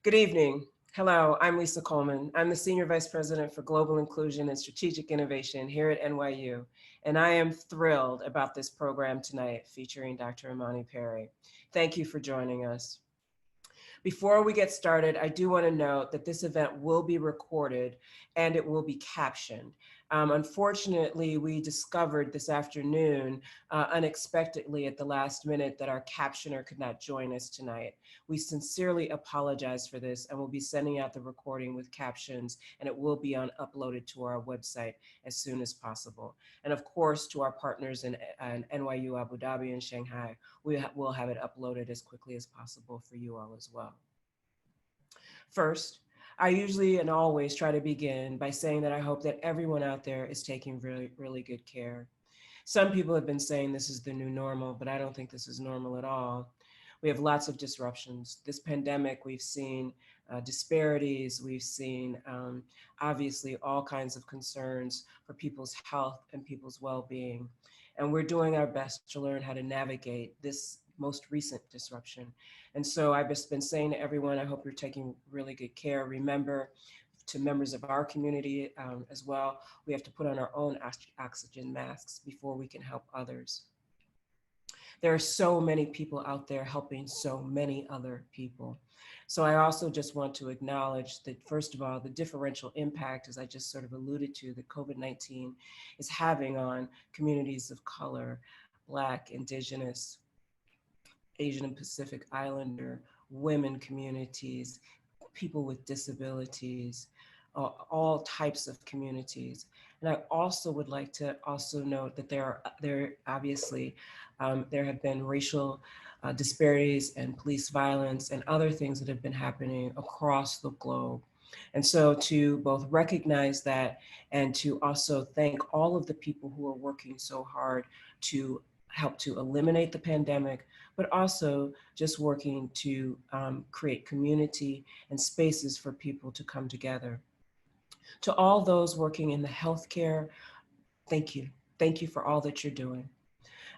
Good evening. Hello, I'm Lisa Coleman. I'm the Senior Vice President for Global Inclusion and Strategic Innovation here at NYU, and I am thrilled about this program tonight featuring Dr. Imani Perry. Thank you for joining us. Before we get started, I do want to note that this event will be recorded and it will be captioned. Unfortunately, we discovered this afternoon unexpectedly at the last minute that our captioner could not join us tonight. We sincerely apologize for this and will be sending out the recording with captions, and it will be uploaded to our website as soon as possible. And of course, to our partners in NYU Abu Dhabi and Shanghai, we'll have it uploaded as quickly as possible for you all as well. First, I usually and always try to begin by saying that I hope that everyone out there is taking really, really good care. Some people have been saying this is the new normal, but I don't think this is normal at all. We have lots of disruptions. This pandemic, we've seen disparities, we've seen obviously all kinds of concerns for people's health and people's well-being. And we're doing our best to learn how to navigate this most recent disruption. And so I've just been saying to everyone, I hope you're taking really good care. Remember, to members of our community as well, we have to put on our own oxygen masks before we can help others. There are so many people out there helping so many other people. So I also just want to acknowledge that, first of all, the differential impact, as I just sort of alluded to, that COVID-19 is having on communities of color, Black, Indigenous, Asian and Pacific Islander, women communities, people with disabilities, all types of communities. And I also would like to also note that there obviously there have been racial disparities and police violence and other things that have been happening across the globe. And so to both recognize that and to also thank all of the people who are working so hard to help to eliminate the pandemic, but also just working to create community and spaces for people to come together. To all those working in the healthcare, thank you. Thank you for all that you're doing.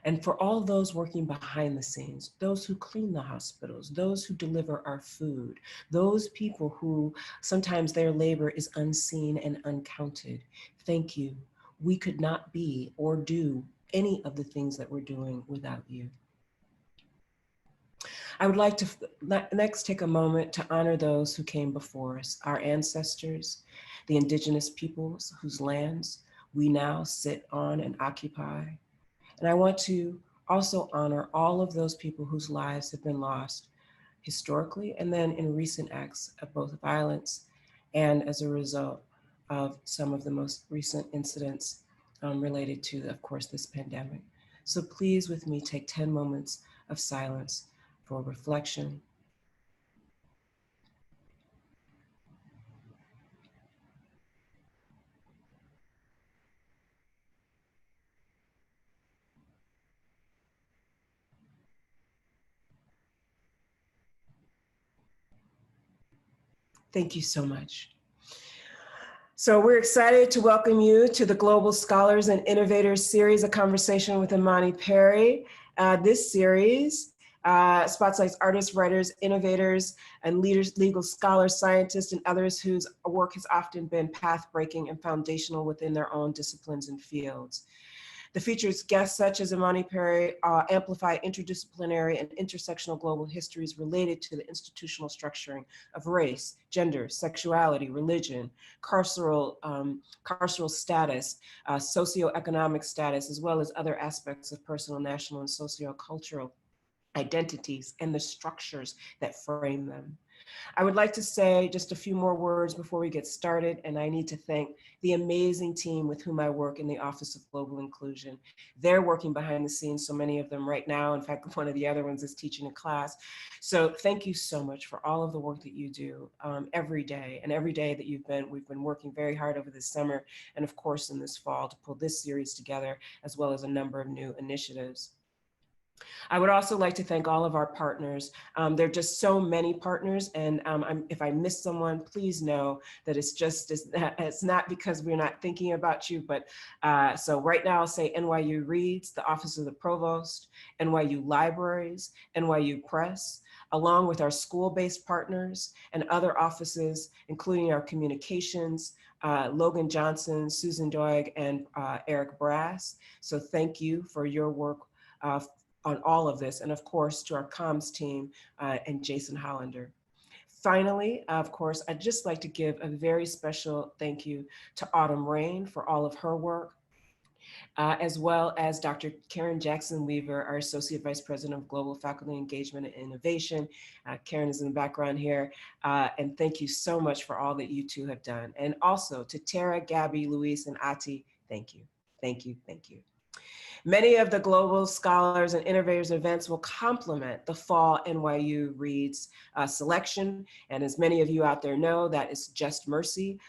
And for all those working behind the scenes, those who clean the hospitals, those who deliver our food, those people who sometimes their labor is unseen and uncounted, thank you. We could not be or do any of the things that we're doing without you. I would like to next take a moment to honor those who came before us, our ancestors, the indigenous peoples whose lands we now sit on and occupy. And I want to also honor all of those people whose lives have been lost historically and then in recent acts of both violence and as a result of some of the most recent incidents related to, of course, this pandemic. So please with me take 10 moments of silence for reflection. Thank you so much. So we're excited to welcome you to the Global Scholars and Innovators series, a conversation with Imani Perry. This series spotlights artists, writers, innovators, and leaders, legal scholars, scientists, and others whose work has often been path-breaking and foundational within their own disciplines and fields. The features guests such as Imani Perry amplify interdisciplinary and intersectional global histories related to the institutional structuring of race, gender, sexuality, religion, carceral status, socioeconomic status, as well as other aspects of personal, national, and sociocultural identities and the structures that frame them. I would like to say just a few more words before we get started, and I need to thank the amazing team with whom I work in the Office of Global Inclusion. They're working behind the scenes, so many of them right now. In fact, one of the other ones is teaching a class. So thank you so much for all of the work that you do every day, and every day that we've been working very hard over this summer, and of course in this fall to pull this series together, as well as a number of new initiatives. I would also like to thank all of our partners. There are just so many partners, and if I miss someone, please know that it's not because we're not thinking about you, but so right now I'll say NYU Reads, the Office of the Provost, NYU Libraries, NYU Press, along with our school-based partners and other offices, including our communications, Logan Johnson, Susan Doig, and Eric Brass. So thank you for your work on all of this, and of course to our comms team and Jason Hollander. Finally, of course, I'd just like to give a very special thank you to Autumn Rain for all of her work, as well as Dr. Karen Jackson Weaver, our Associate Vice President of Global Faculty Engagement and Innovation. Karen is in the background here, and thank you so much for all that you two have done. And also to Tara, Gabby, Luis, and Ati, thank you, thank you, thank you. Many of the Global Scholars and Innovators events will complement the fall NYU Reads selection. And as many of you out there know, that is Just Mercy,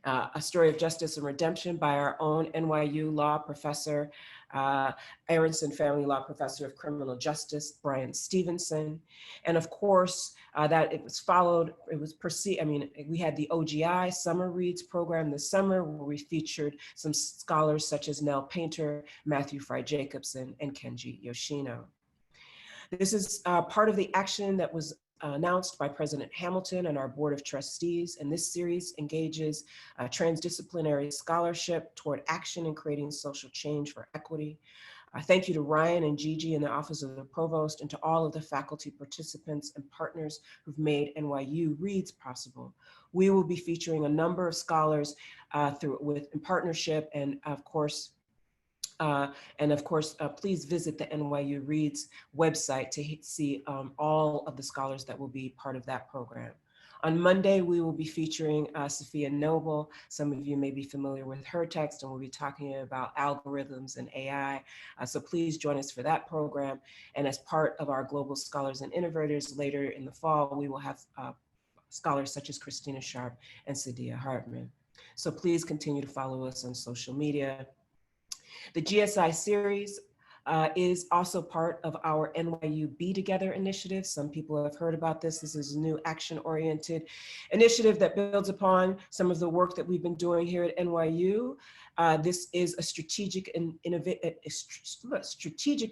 a story of justice and redemption by our own NYU law professor, Aronson Family Law Professor of Criminal Justice, Brian Stevenson. And of course, that it was followed, it was perceived, I mean, we had the OGI Summer Reads program this summer where we featured some scholars such as Nell Painter, Matthew Fry Jacobson, and Kenji Yoshino. This is part of the action that was announced by President Hamilton and our Board of Trustees, and this series engages transdisciplinary scholarship toward action and creating social change for equity. Thank you to Ryan and Gigi in the Office of the Provost and to all of the faculty participants and partners who've made NYU Reads possible. We will be featuring a number of scholars in partnership, and of course, please visit the NYU Reads website to see all of the scholars that will be part of that program. On Monday, we will be featuring Sophia Noble. Some of you may be familiar with her text, and we'll be talking about algorithms and AI. So please join us for that program. And as part of our Global Scholars and Innovators later in the fall, we will have scholars such as Christina Sharp and Sadia Hartman. So please continue to follow us on social media. The GSI series is also part of our NYU BeTogether initiative. Some people have heard about this. This is a new action-oriented initiative that builds upon some of the work that we've been doing here at NYU. This is a strategic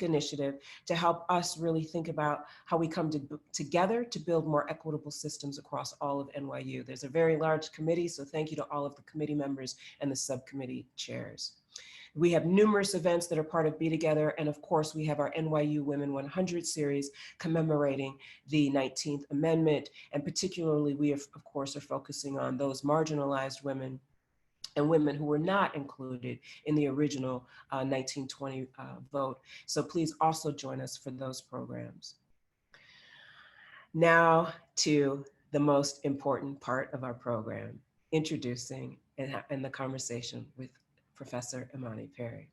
initiative to help us really think about how we come together to build more equitable systems across all of NYU. There's a very large committee, so thank you to all of the committee members and the subcommittee chairs. We have numerous events that are part of BeTogether, and of course we have our NYU Women 100 series commemorating the 19th Amendment, and particularly we of course are focusing on those marginalized women and women who were not included in the original 1920 vote. So please also join us for those programs. Now to the most important part of our program, introducing and the conversation with Professor Imani Perry.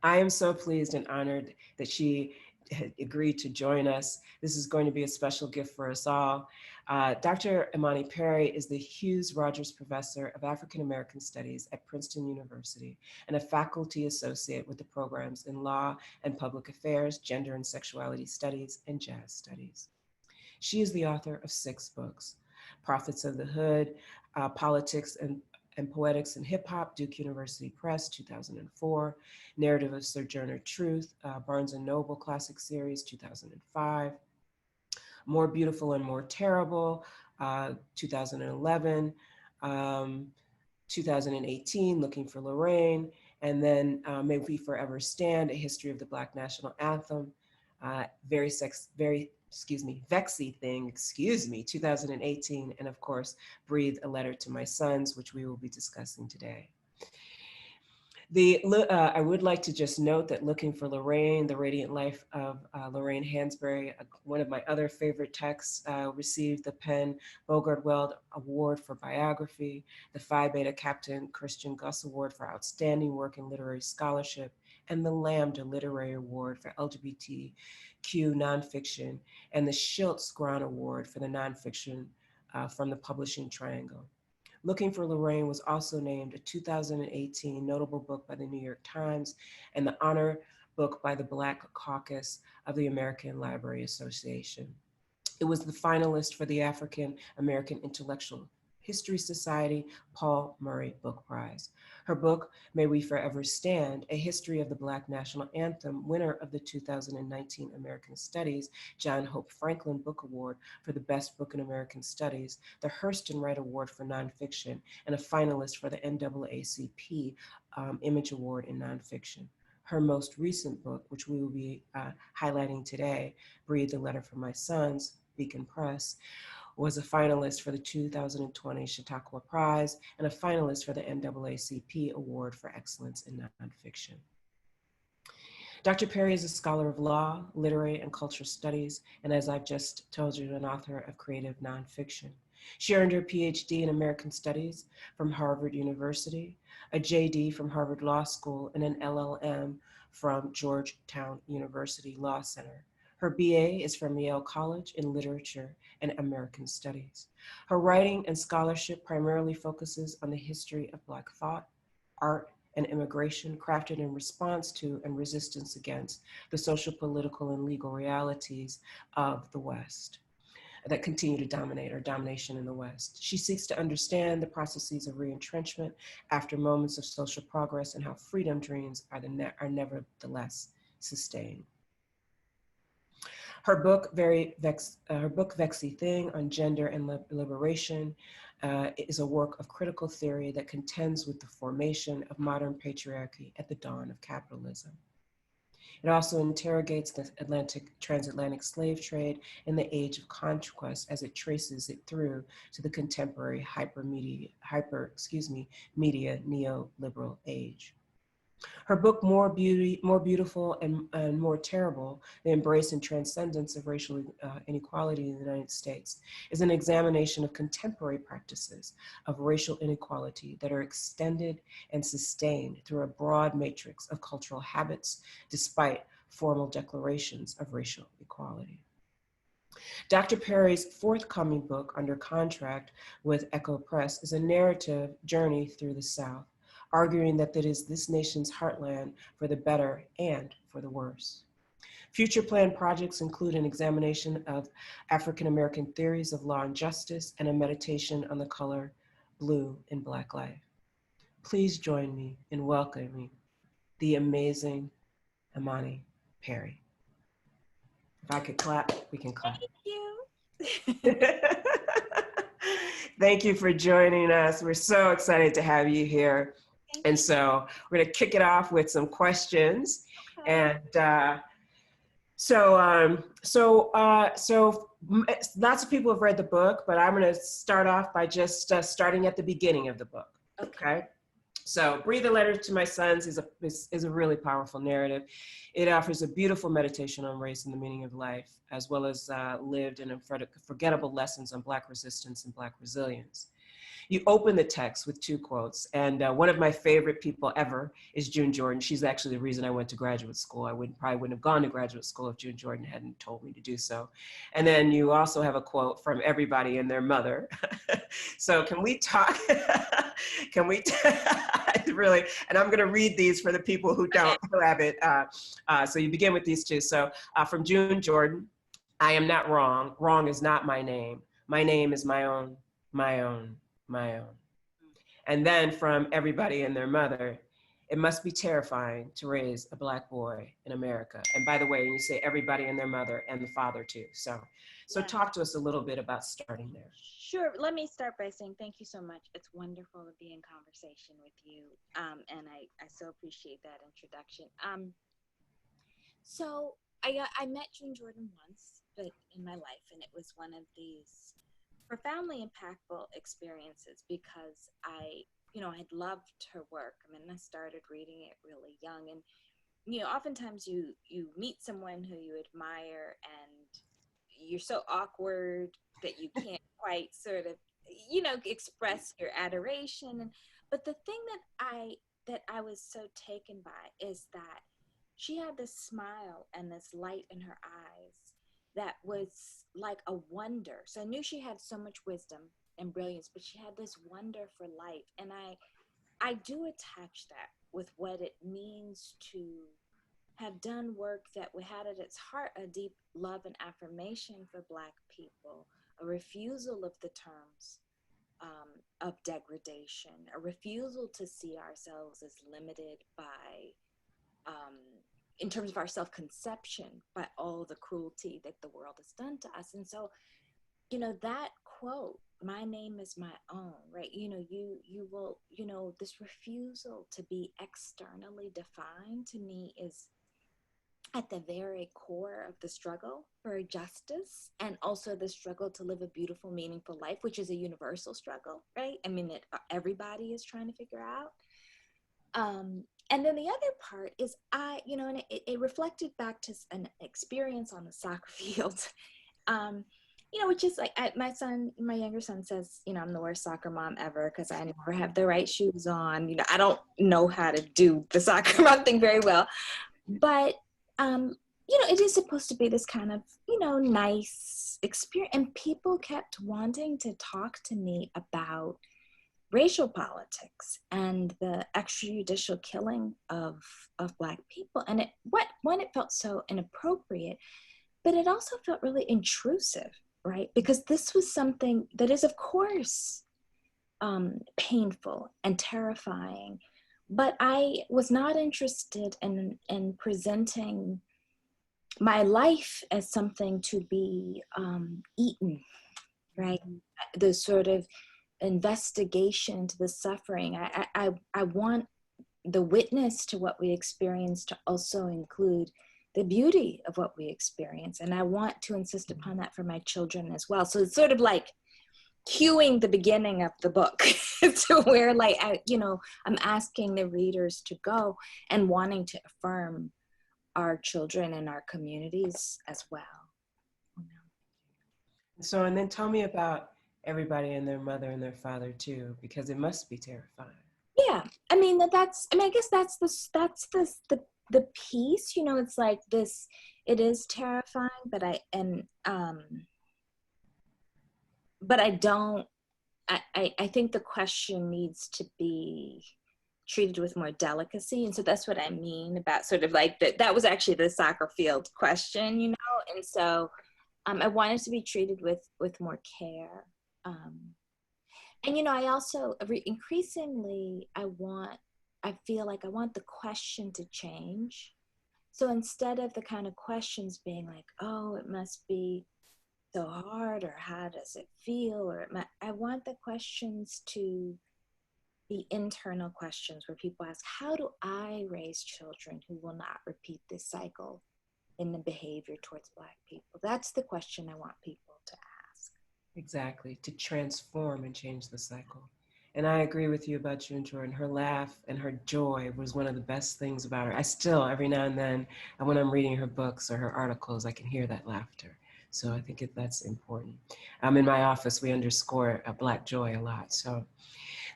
I am so pleased and honored that she agreed to join us. This is going to be a special gift for us all. Dr. Imani Perry is the Hughes Rogers Professor of African American Studies at Princeton University and a faculty associate with the programs in Law and Public Affairs, Gender and Sexuality Studies, and Jazz Studies. She is the author of 6 books: Prophets of the Hood, Politics and Poetics in Hip Hop, Duke University Press, 2004, Narrative of Sojourner Truth, Barnes & Noble Classic Series, 2005, More Beautiful and More Terrible, 2011, 2018, Looking for Lorraine, and then May We Forever Stand, A History of the Black National Anthem, Vexy Thing, 2018, and of course, Breathe, A Letter to My Sons, which we will be discussing today. I would like to just note that Looking for Lorraine, The Radiant Life of Lorraine Hansberry, one of my other favorite texts, received the Penn Bogart-Weld Award for Biography, the Phi Beta Captain Christian Gus Award for Outstanding Work in Literary Scholarship, and the Lambda Literary Award for LGBTQ nonfiction, and the Schiltz Grant Award for the nonfiction from the Publishing Triangle. Looking for Lorraine was also named a 2018 notable book by the New York Times, and the honor book by the Black Caucus of the American Library Association. It was the finalist for the African American Intellectual History Society Paul Murray Book Prize. Her book, May We Forever Stand, A History of the Black National Anthem, winner of the 2019 American Studies John Hope Franklin Book Award for the Best Book in American Studies, the Hurston Wright Award for Nonfiction, and a finalist for the NAACP Image Award in Nonfiction. Her most recent book, which we will be highlighting today, Breathe the Letter from My Sons, Beacon Press, was a finalist for the 2020 Chautauqua Prize and a finalist for the NAACP Award for Excellence in Nonfiction. Dr. Perry is a scholar of law, literary, and cultural studies, and as I've just told you, an author of creative nonfiction. She earned her PhD in American Studies from Harvard University, a JD from Harvard Law School, and an LLM from Georgetown University Law Center. Her BA is from Yale College in Literature and American Studies. Her writing and scholarship primarily focuses on the history of Black thought, art, and immigration, crafted in response to and resistance against the social, political, and legal realities of the West that continue to dominate, or domination in the West. She seeks to understand the processes of re-entrenchment after moments of social progress and how freedom dreams are nevertheless sustained. Her book, Vexy Thing on Gender and Liberation, is a work of critical theory that contends with the formation of modern patriarchy at the dawn of capitalism. It also interrogates the transatlantic slave trade in the age of conquest as it traces it through to the contemporary media neoliberal age. Her book, More Beautiful and More Terrible, The Embrace and Transcendence of Racial Inequality in the United States, is an examination of contemporary practices of racial inequality that are extended and sustained through a broad matrix of cultural habits, despite formal declarations of racial equality. Dr. Perry's forthcoming book, under contract with Echo Press, is a narrative journey through the South, arguing that it is this nation's heartland for the better and for the worse. Future planned projects include an examination of African-American theories of law and justice and a meditation on the color blue in Black life. Please join me in welcoming the amazing Imani Perry. If I could clap, we can clap. Thank you. Thank you for joining us. We're so excited to have you here. And so we're going to kick it off with some questions. Okay. And so lots of people have read the book, but I'm going to start off by just starting at the beginning of the book. Okay. So Breathe a Letter to My Sons is a really powerful narrative. It offers a beautiful meditation on race and the meaning of life, as well as lived and unforgettable lessons on Black resistance and Black resilience. You open the text with two quotes, and one of my favorite people ever is June Jordan. She's actually the reason I went to graduate school. I probably wouldn't have gone to graduate school if June Jordan hadn't told me to do so. And then you also have a quote from everybody and their mother. So can we talk, really, and I'm gonna read these for the people who don't have it. So you begin with these two. So from June Jordan, I am not wrong. Wrong is not my name. My name is my own, my own. My own. And then from everybody and their mother, it must be terrifying to raise a Black boy in America. And by the way, you say everybody and their mother and the father too. So talk to us a little bit about starting there. Sure. Let me start by saying thank you so much. It's wonderful to be in conversation with you. And I so appreciate that introduction. So I met June Jordan once, but in my life, and it was one of these profoundly impactful experiences because I had loved her work. I mean, I started reading it really young, and oftentimes you meet someone who you admire, and you're so awkward that you can't quite sort of express your adoration. But the thing that I was so taken by is that she had this smile and this light in her eyes that was like a wonder. So I knew she had so much wisdom and brilliance, but she had this wonder for life. And I do attach that with what it means to had done work that had at its heart a deep love and affirmation for Black people, a refusal of the terms of degradation, a refusal to see ourselves as limited by, in terms of our self-conception, by all the cruelty that the world has done to us. And so, you know, that quote, my name is my own, right? You know, you will, you know, this refusal to be externally defined to me is at the very core of the struggle for justice, and also the struggle to live a beautiful, meaningful life, which is a universal struggle, right? I mean, that everybody is trying to figure out. And then the other part is you know, and it reflected back to an experience on the soccer field, you know, which is like, my younger son says, you know, I'm the worst soccer mom ever because I never have the right shoes on. You know, I don't know how to do the soccer mom thing very well. But, you know, it is supposed to be this kind of, you know, nice experience. And people kept wanting to talk to me about racial politics and the extrajudicial killing of Black people. And it felt so inappropriate, but it also felt really intrusive, right? Because this was something that is, of course, painful and terrifying, but I was not interested in presenting my life as something to be eaten, right? The sort of investigation to the suffering. I want the witness to what we experience to also include the beauty of what we experience. And I want to insist upon that for my children as well. So it's sort of like cueing the beginning of the book to where, like, I'm asking the readers to go and wanting to affirm our children and our communities as well. So, and then tell me about everybody and their mother and their father too, because it must be terrifying. Yeah, I mean, I guess that's the piece, you know, it's like this, it is terrifying, but I think the question needs to be treated with more delicacy. And so that's what I mean about sort of like that was actually the soccer field question, you know? And so I wanted to be treated with more care. And, you know, I also increasingly, I feel like I want the question to change. So instead of the kind of questions being like, oh, it must be so hard, or how does it feel? I want the questions to be internal questions where people ask, how do I raise children who will not repeat this cycle in the behavior towards Black people? That's the question I want people to ask. Exactly, to transform and change the cycle. And I agree with you about you and Jordan. Her laugh and her joy was one of the best things about her. I still, every now and then, when I'm reading her books or her articles, I can hear that laughter. So I think that's important. In my office, we underscore Black joy a lot. So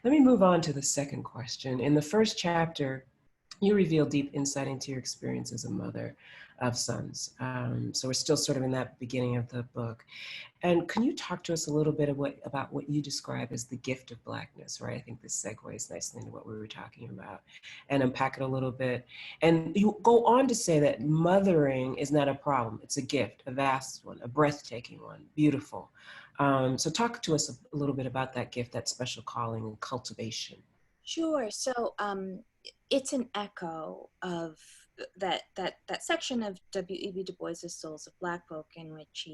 let me move on to the second question. In the first chapter, you reveal deep insight into your experience as a mother of sons. So we're still sort of in that beginning of the book. And can you talk to us a little bit about what you describe as the gift of Blackness, right? I think this segues nicely into what we were talking about, and unpack it a little bit. And you go on to say that mothering is not a problem. It's a gift, a vast one, a breathtaking one, beautiful. So talk to us a little bit about that gift, that special calling and cultivation. Sure. So it's an echo of that section of W.E.B. Du Bois's Souls of Black Folk, in which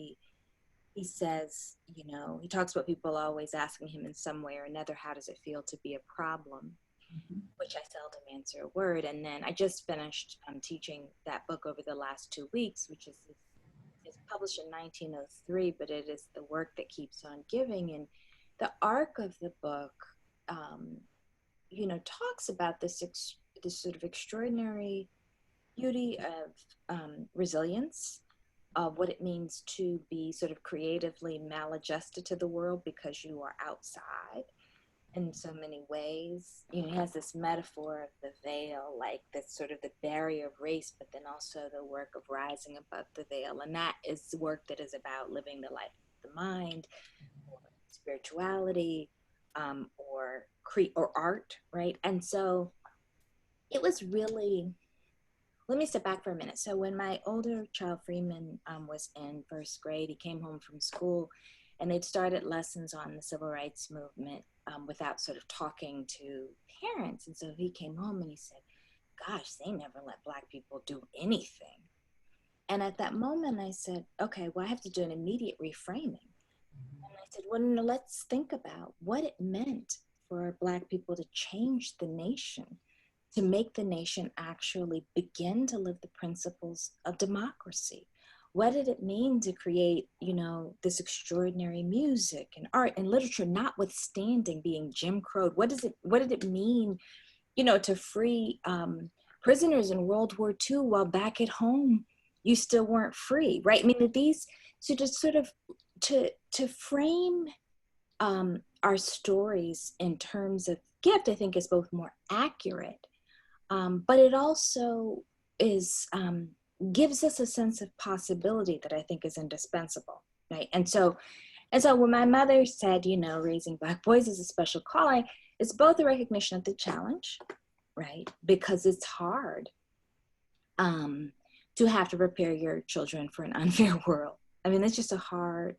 he says, you know, he talks about people always asking him in some way or another, how does it feel to be a problem? Mm-hmm. Which I seldom answer a word. And then I just finished teaching that book over the last 2 weeks, which is published in 1903, but it is the work that keeps on giving. And the arc of the book, you know, talks about this sort of extraordinary beauty of resilience, of what it means to be sort of creatively maladjusted to the world because you are outside in so many ways. You know, he has this metaphor of the veil, like that's sort of the barrier of race, but then also the work of rising above the veil. And that is work that is about living the life of the mind, or spirituality, or art, right? And so it was really let me step back for a minute. So when my older child, Freeman, was in first grade, he came home from school and they'd started lessons on the civil rights movement without sort of talking to parents. And so he came home and he said, gosh, they never let Black people do anything. And at that moment I said, okay, well, I have to do an immediate reframing. And I said, well, no, let's think about what it meant for Black people to change the nation, to make the nation actually begin to live the principles of democracy. What did it mean to create, this extraordinary music and art and literature, notwithstanding being Jim Crow? What did it mean, to free prisoners in World War II while back at home you still weren't free, right? I mean, so just sort of to frame our stories in terms of gift, I think is both more accurate, but it also gives us a sense of possibility that I think is indispensable, right? And so when my mother said, raising Black boys is a special calling, it's both a recognition of the challenge, right? Because it's hard to have to prepare your children for an unfair world. I mean, it's just a hard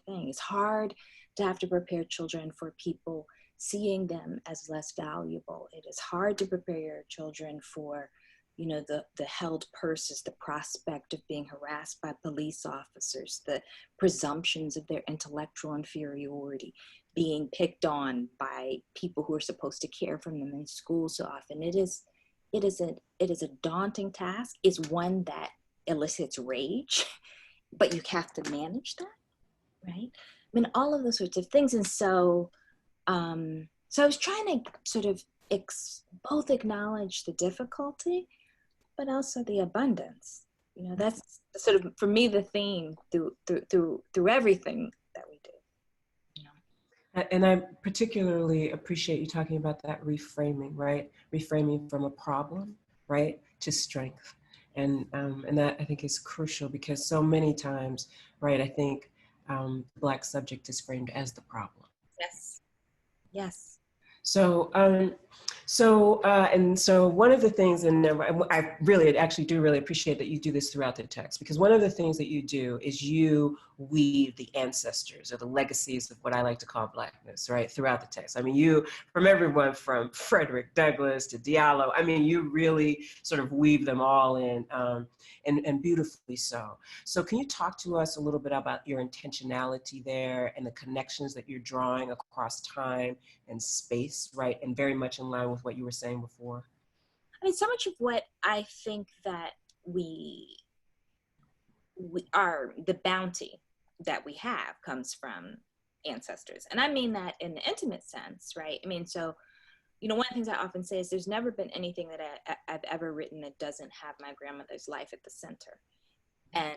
thing. It's hard to have to prepare children for people seeing them as less valuable. It is hard to prepare your children for, the held purses, the prospect of being harassed by police officers, the presumptions of their intellectual inferiority, being picked on by people who are supposed to care for them in school so often. It is a daunting task. It's one that elicits rage, but you have to manage that, right? I mean, all of those sorts of things. And so I was trying to sort of both acknowledge the difficulty, but also the abundance. That's sort of, for me, the theme through everything that we do. And I particularly appreciate you talking about that reframing, right? Reframing from a problem, right, to strength. And that I think is crucial, because so many times, right, I think the Black subject is framed as the problem. Yes. Yes. So, so one of the things, and I really actually do really appreciate that you do this throughout the text, because one of the things that you do is you weave the ancestors or the legacies of what I like to call Blackness, right, throughout the text. I mean, you, from everyone from Frederick Douglass to Diallo, I mean, you really sort of weave them all in, and beautifully so. So can you talk to us a little bit about your intentionality there and the connections that you're drawing across time and space, right, and very much in line with what you were saying before? I mean, so much of what I think that we are, the bounty that we have comes from ancestors. And I mean that in the intimate sense, right? I mean, so, one of the things I often say is there's never been anything that I've ever written that doesn't have my grandmother's life at the center. And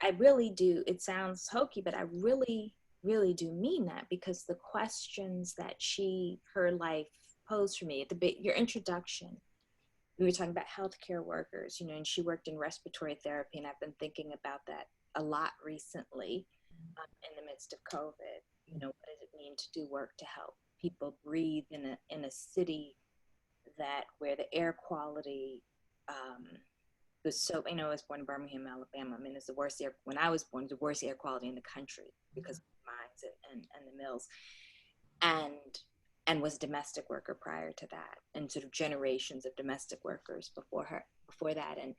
I really do, it sounds hokey, but I really, really do mean that, because the questions that her life posed for me at your introduction, we were talking about healthcare workers, and she worked in respiratory therapy, and I've been thinking about that a lot recently in the midst of COVID. What does it mean to do work to help people breathe in a city where the air quality was so, I was born in Birmingham, Alabama. I mean, it's the worst air, when I was born, the worst air quality in the country because of the mines and the mills. And was a domestic worker prior to that, and sort of generations of domestic workers before that. And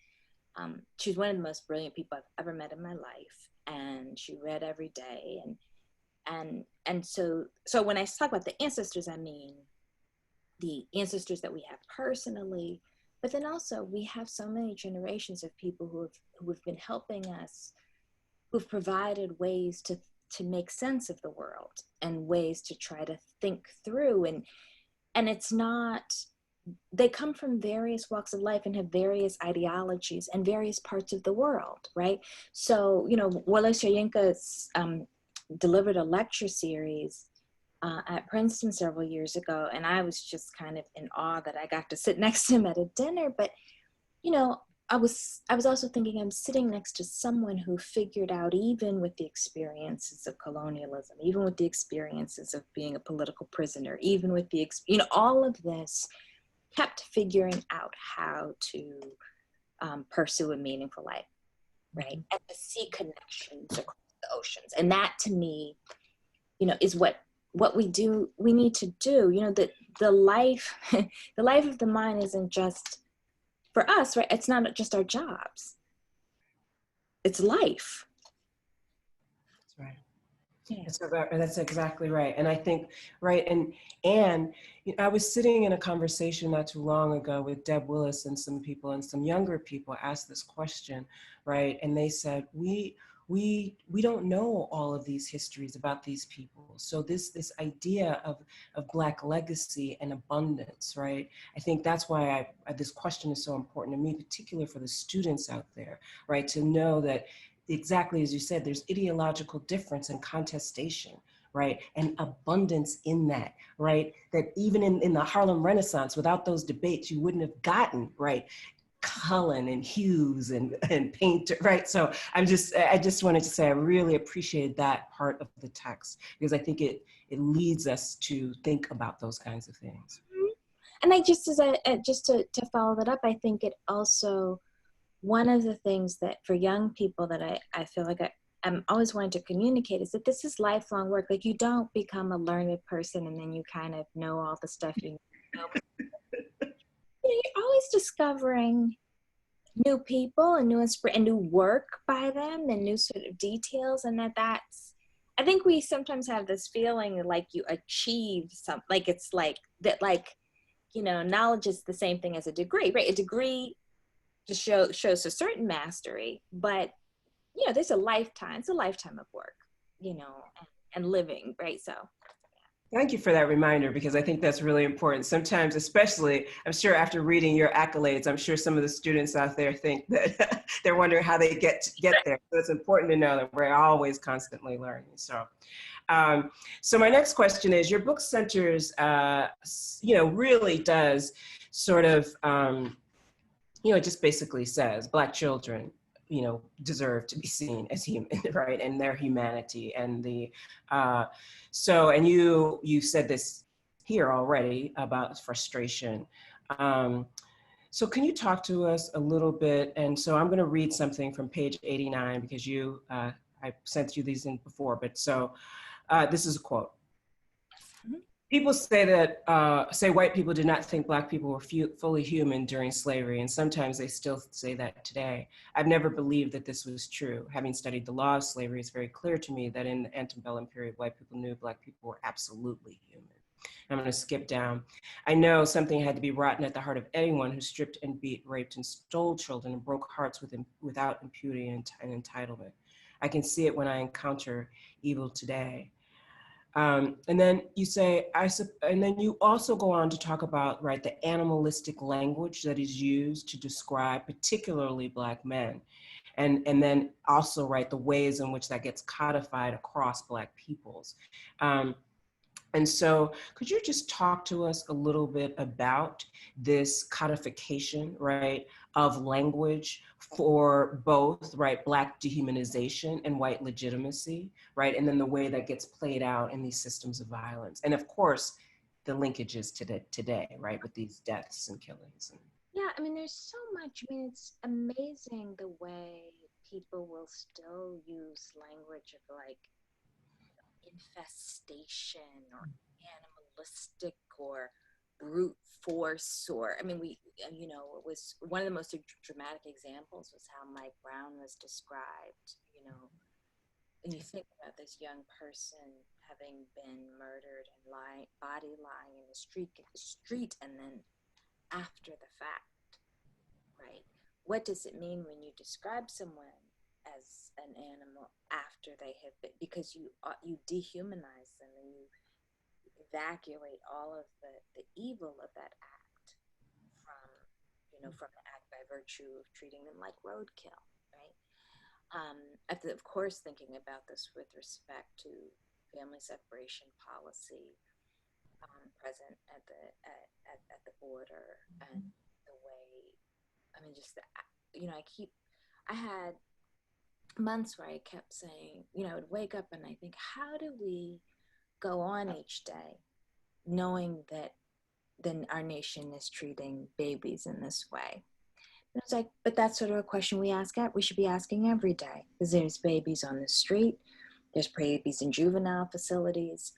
she's one of the most brilliant people I've ever met in my life. And she read every day. And so when I talk about the ancestors, I mean the ancestors that we have personally, but then also we have so many generations of people who have been helping us, who've provided ways to make sense of the world and ways to try to think through. And it's not, they come from various walks of life and have various ideologies and various parts of the world, right? So, Wole Soyinka delivered a lecture series at Princeton several years ago, and I was just kind of in awe that I got to sit next to him at a dinner. But, I was also thinking, I'm sitting next to someone who figured out, even with the experiences of colonialism, even with the experiences of being a political prisoner, even with all of this, kept figuring out how to pursue a meaningful life, right? And to see connections across the oceans. And that to me, is what we need to do. The life, the life of the mind isn't just for us, right? It's not just our jobs. It's life. That's right. Yeah. That's exactly right. And I think, right, and I was sitting in a conversation not too long ago with Deb Willis and some people, and some younger people asked this question, right? And they said, we don't know all of these histories about these people. So this idea of Black legacy and abundance, right? I think that's why this question is so important to me, particularly for the students out there, right? To know that exactly as you said, there's ideological difference and contestation, right? And abundance in that, right? That even in the Harlem Renaissance, without those debates, you wouldn't have gotten, right? Cullen and Hughes and Painter, right? So I just wanted to say I really appreciated that part of the text, because I think it leads us to think about those kinds of things. And I just to follow that up, I think it also, one of the things that for young people that I feel like I'm always wanting to communicate is that this is lifelong work. Like, you don't become a learned person and then you kind of know all the stuff you know. You're always discovering new people and new work by them and new sort of details, and that's, I think we sometimes have this feeling like you achieve something, like it's like that, like, knowledge is the same thing as a degree, right? A degree just shows a certain mastery, but there's a lifetime. It's a lifetime of work, and living, right? So Thank you for that reminder, because I think that's really important. Sometimes, especially, I'm sure after reading your accolades, I'm sure some of the students out there think that they're wondering how they get there. So it's important to know that we're always constantly learning. So my next question is, your book centers, really does sort of, it just basically says Black children, deserve to be seen as human, right? And their humanity and and you said this here already about frustration. So can you talk to us a little bit? And so I'm going to read something from page 89, because I sent you these in before, but so this is a quote. People say that, white people did not think Black people were fully human during slavery, and sometimes they still say that today. I've never believed that this was true. Having studied the law of slavery, it's very clear to me that in the antebellum period, white people knew Black people were absolutely human. I'm going to skip down. I know something had to be rotten at the heart of anyone who stripped and beat, raped, and stole children and broke hearts without impunity and entitlement. I can see it when I encounter evil today. And then you say, and then you also go on to talk about, right, the animalistic language that is used to describe particularly Black men. And then also, right, the ways in which that gets codified across Black peoples. And so could you just talk to us a little bit about this codification, right, of language for both, right, Black dehumanization and white legitimacy, right? And then the way that gets played out in these systems of violence. And of course, the linkages to today, right, with these deaths and killings. yeah, I mean, there's so much. I mean, it's amazing the way people will still use language of like infestation or animalistic or brute force, or I mean, it was one of the most dramatic examples was how Mike Brown was described. And you think about this young person having been murdered and body lying in the street, and then after the fact, right? What does it mean when you describe someone as an animal after they have been, because you dehumanize them and you evacuate all of the evil of that act from from the act by virtue of treating them like roadkill, right? Of course, thinking about this with respect to family separation policy present at the border, and the way, I mean, just I had months where I kept saying, I would wake up and I think, how do we go on each day knowing that then our nation is treating babies in this way? It's like, but that's sort of a question we should be asking every day, because there's babies on the street, there's babies in juvenile facilities,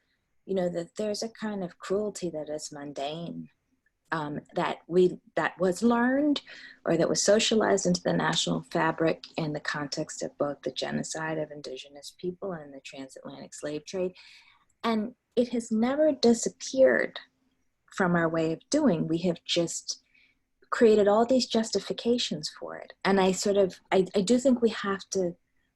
you know, that there's a kind of cruelty that is mundane, that was learned or that was socialized into the national fabric in the context of both the genocide of indigenous people and the transatlantic slave trade. And it has never disappeared from our way of doing. We have just created all these justifications for it. And I do think we have to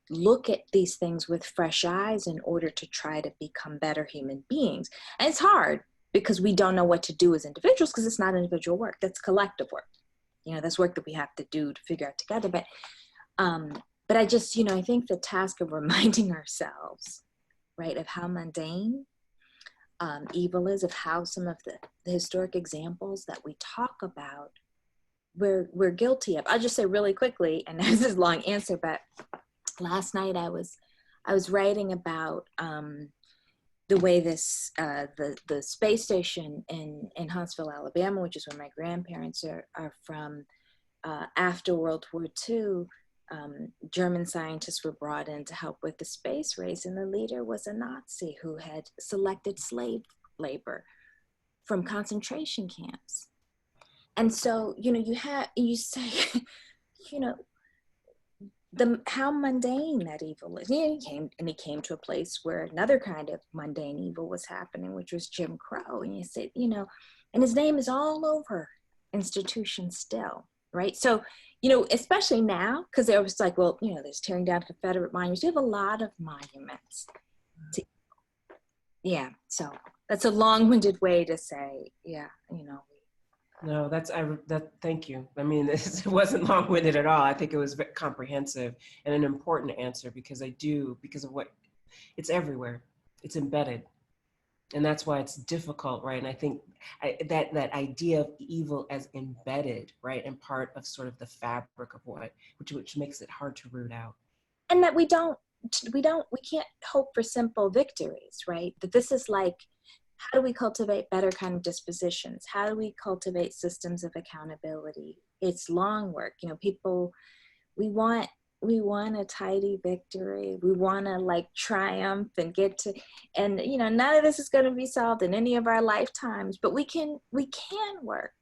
look at these things with fresh eyes in order to try to become better human beings. And it's hard because we don't know what to do as individuals, because it's not individual work, that's collective work. You know, that's work that we have to do to figure out together. But I just, you know, I think the task of reminding ourselves, right, of how mundane evil is, of how some of the historic examples that we talk about, we're guilty of. I'll just say really quickly, and this is a long answer, but last night I was writing about the way this the space station in Huntsville, Alabama, which is where my grandparents are from, after World War II, German scientists were brought in to help with the space race, and the leader was a Nazi who had selected slave labor from concentration camps. And so, you know, you say, you know, how mundane that evil is. Yeah, he came to a place where another kind of mundane evil was happening, which was Jim Crow. And you say, you know, and his name is all over institutions still, right? So, you know, especially now, because there was like, well, you know, there's tearing down Confederate monuments. We have a lot of monuments. Yeah, so that's a long-winded way to say, yeah, you know. No, thank you. I mean, it wasn't long-winded at all. I think it was very comprehensive and an important answer, because because of what, it's everywhere. It's embedded. And that's why it's difficult, right? And I think that idea of evil as embedded, right, and part of sort of the fabric of which makes it hard to root out. And that we can't hope for simple victories, right? That this is like, how do we cultivate better kind of dispositions? How do we cultivate systems of accountability? It's long work. You know, people, we want a tidy victory. We want to like triumph and get to, and you know, none of this is going to be solved in any of our lifetimes, but we can work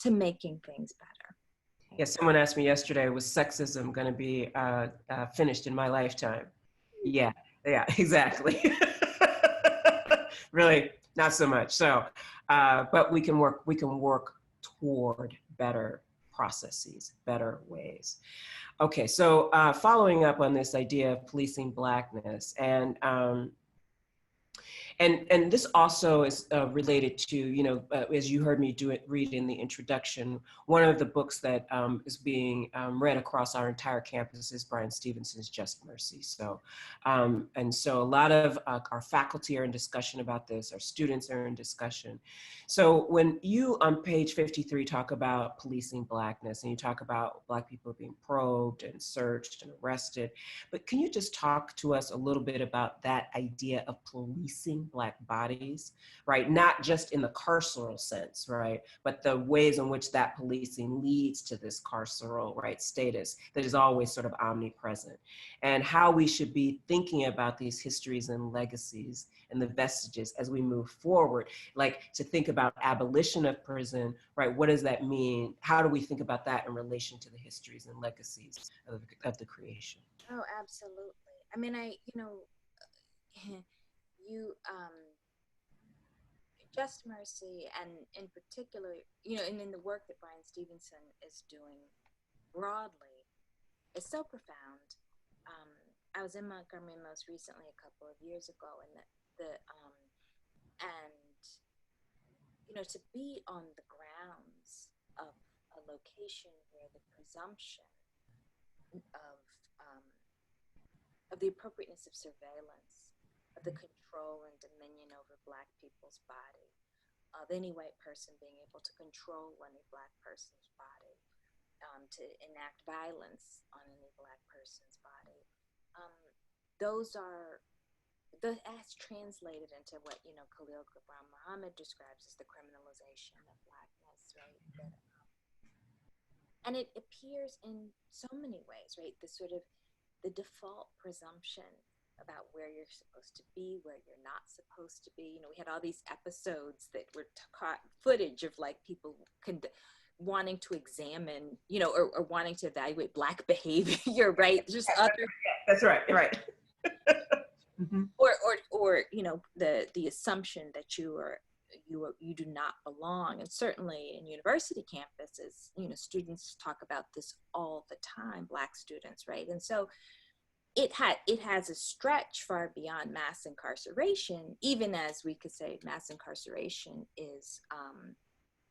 to making things better. Yeah, someone asked me yesterday, was sexism going to be finished in my lifetime? Yeah, exactly. Really, not so much. So, but we can work toward better processes, better ways. Okay, so following up on this idea of policing Blackness, and this also is related to, you know, as you heard me read in the introduction, one of the books that is being read across our entire campus is Brian Stevenson's Just Mercy. So, and so a lot of our faculty are in discussion about this, our students are in discussion. So when you on page 53 talk about policing Blackness, and you talk about Black people being probed and searched and arrested, but can you just talk to us a little bit about that idea of policing Black bodies, right? Not just in the carceral sense, right? But the ways in which that policing leads to this carceral, right, status that is always sort of omnipresent, and how we should be thinking about these histories and legacies and the vestiges as we move forward, like to think about abolition of prison, right? What does that mean? How do we think about that in relation to the histories and legacies of the creation? Oh, absolutely. I mean, Just Mercy, and in particular, you know, and in the work that Brian Stevenson is doing broadly, is so profound. I was in Montgomery most recently a couple of years ago, and and you know, to be on the grounds of a location where the presumption of the appropriateness of surveillance, of the control and dominion over Black people's body, of any white person being able to control any Black person's body, to enact violence on any Black person's body. That's translated into what, you know, Khalil Gibran Muhammad describes as the criminalization of Blackness, right? And it appears in so many ways, right? The sort of the default presumption about where you're supposed to be, where you're not supposed to be. You know, we had all these episodes that were caught footage of like people wanting to examine, you know, or wanting to evaluate Black behavior, right? Just other. That's right, right. Mm-hmm. Or you know, the assumption that you do not belong. And certainly in university campuses, you know, students talk about this all the time, Black students, right? And so it has a stretch far beyond mass incarceration, even as we could say mass incarceration is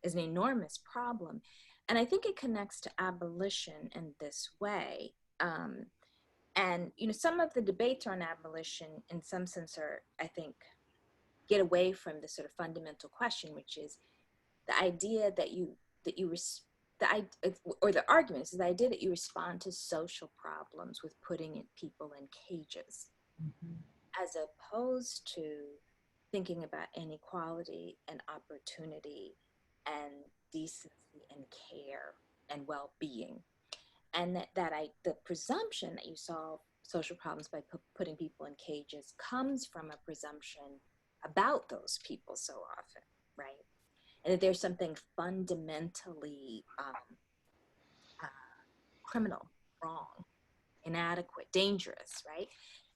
an enormous problem. And I think it connects to abolition in this way. And, you know, some of the debates on abolition in some sense are, I think, get away from the sort of fundamental question, which is the idea that the argument is the idea that you respond to social problems with putting people in cages, as opposed to thinking about inequality and opportunity and decency and care and well-being. And the presumption that you solve social problems by putting people in cages comes from a presumption about those people so often, right? And that there's something fundamentally criminal, wrong, inadequate, dangerous, right?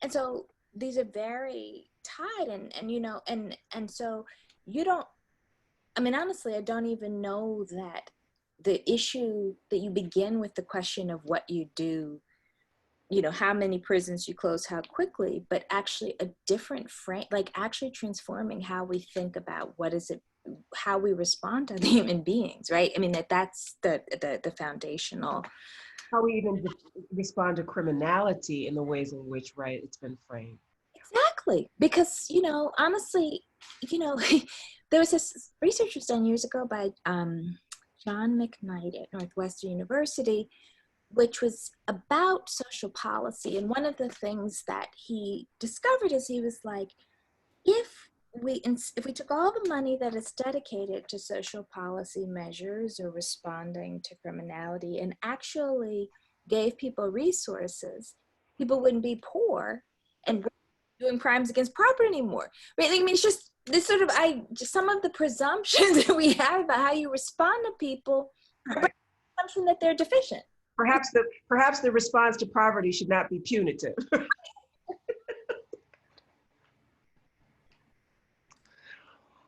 And so these are very tied, and you know, and so you don't, I mean, honestly, I don't even know that the issue that you begin with the question of what you do, you know, how many prisons you close, how quickly, but actually a different frame, like actually transforming how we think about what is it, how we respond to the human beings, right? I mean, that's the foundational. How we even respond to criminality in the ways in which, right, it's been framed. Exactly, because, you know, honestly, you know, there was this research was done years ago by John McKnight at Northwestern University, which was about social policy. And one of the things that he discovered is he was like, if we took all the money that is dedicated to social policy measures or responding to criminality and actually gave people resources, people wouldn't be poor and doing crimes against property anymore. Right? I mean, it's just this sort of just some of the presumptions that we have about how you respond to people, right, are assumption that they're deficient. Perhaps the response to poverty should not be punitive.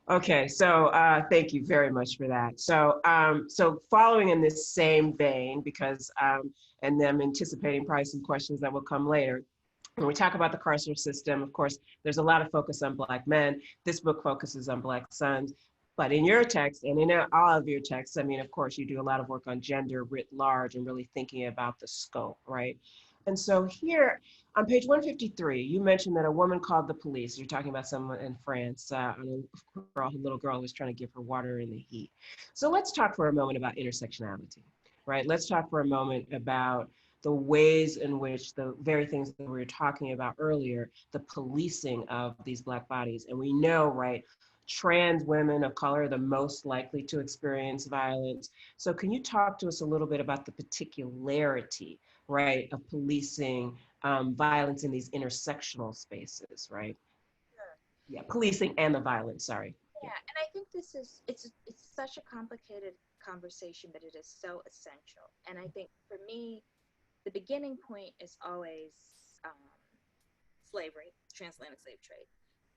Okay, so thank you very much for that. So, so following in this same vein, because and them anticipating probably some questions that will come later. When we talk about the carceral system, of course, there's a lot of focus on Black men. This book focuses on Black sons. But in your text and in all of your texts, I mean, of course, you do a lot of work on gender writ large and really thinking about the scope, right? And so here on page 153, you mentioned that a woman called the police. You're talking about someone in France, a little girl who was trying to give her water in the heat. So let's talk for a moment about intersectionality, right? Let's talk for a moment about the ways in which the very things that we were talking about earlier, the policing of these Black bodies. And we know, right, trans women of color are the most likely to experience violence. So can you talk to us a little bit about the particularity, right, of policing violence in these intersectional spaces, right? Sure. Yeah, policing and the violence, sorry. Yeah, and I think this is, it's such a complicated conversation, but it is so essential. And I think for me, the beginning point is always slavery, transatlantic slave trade,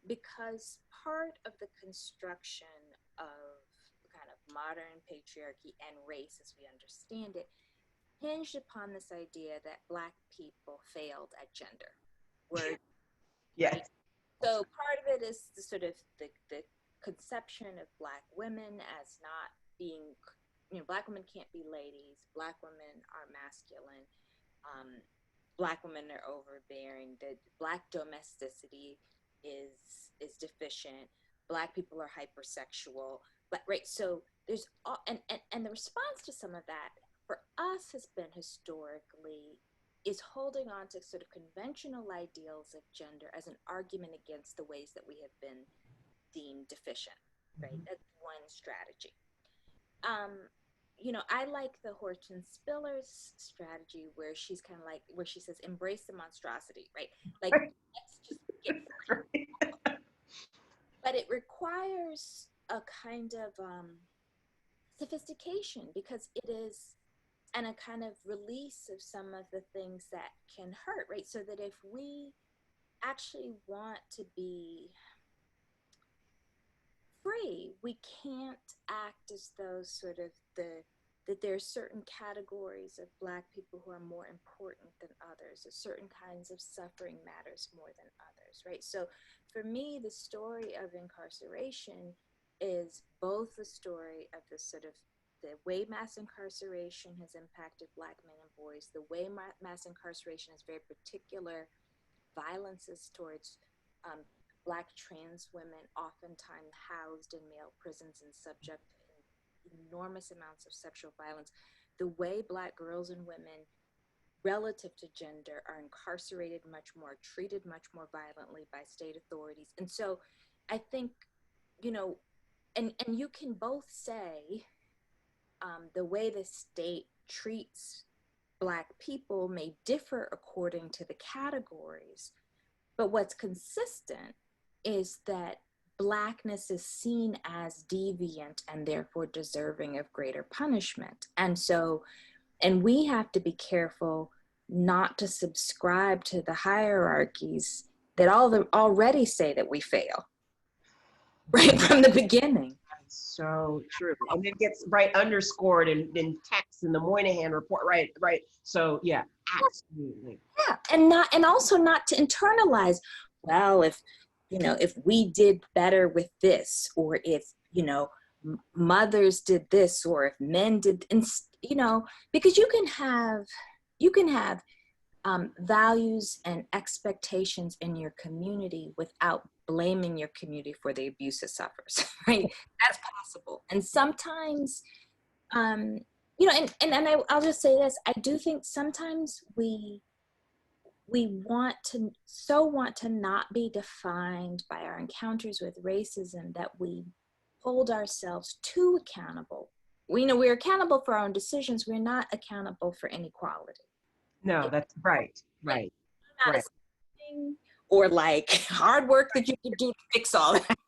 because part of the construction of kind of modern patriarchy and race as we understand it hinged upon this idea that Black people failed at gender. Yes. Right? So part of it is the sort of the conception of Black women as not being, you know, Black women can't be ladies, Black women are masculine, Black women are overbearing, the Black domesticity is deficient, Black people are hypersexual, but right, so there's all, and the response to some of that for us has been historically is holding on to sort of conventional ideals of gender as an argument against the ways that we have been deemed deficient, right? That's one strategy. I like the Horton Spiller's strategy where she's kind of like, where she says, embrace the monstrosity, right? Like, let's just get, but it requires a kind of sophistication, because it is, and a kind of release of some of the things that can hurt, right? So that if we actually want to be free, we can't act as though sort of that there are certain categories of Black people who are more important than others, or certain kinds of suffering matters more than others, right? So for me, the story of incarceration is both the story of the sort of the way mass incarceration has impacted Black men and boys, the way mass incarceration has very particular violences towards Black trans women, oftentimes housed in male prisons and subject to enormous amounts of sexual violence, the way Black girls and women relative to gender are incarcerated much more, treated much more violently by state authorities. And so I think, and you can both say the way the state treats Black people may differ according to the categories, but what's consistent is that Blackness is seen as deviant and therefore deserving of greater punishment. And we have to be careful not to subscribe to the hierarchies that already say that we fail, right from the beginning. That's so true. And it gets underscored in text in the Moynihan report, right. So yeah, absolutely. Yeah, and also not to internalize, well, if we did better with this, or if mothers did this, or if men did, because you can have values and expectations in your community without blaming your community for the abuse it suffers, right? That's possible. And sometimes, and I'll just say this, I do think sometimes we want to not be defined by our encounters with racism that we hold ourselves too accountable. We're accountable for our own decisions. We're not accountable for inequality. No, that's right. Or like hard work that you could do to fix all that.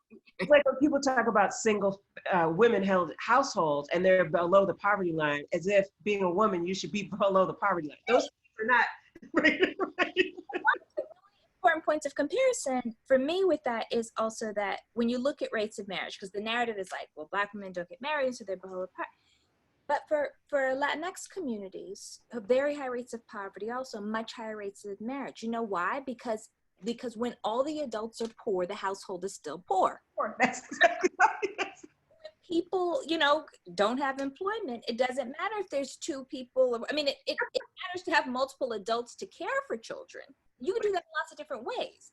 Like when people talk about single women-held households and they're below the poverty line, as if being a woman, you should be below the poverty line. Those things are not right. Important points of comparison for me with that is also that when you look at rates of marriage, because the narrative is like, well, Black women don't get married, so they're below the poverty. But for Latinx communities, very high rates of poverty, also much higher rates of marriage. You know why? Because when all the adults are poor, the household is still poor. That's exactly right. When people, don't have employment, it doesn't matter if there's two people. I mean, it matters to have multiple adults to care for children. You can do that in lots of different ways.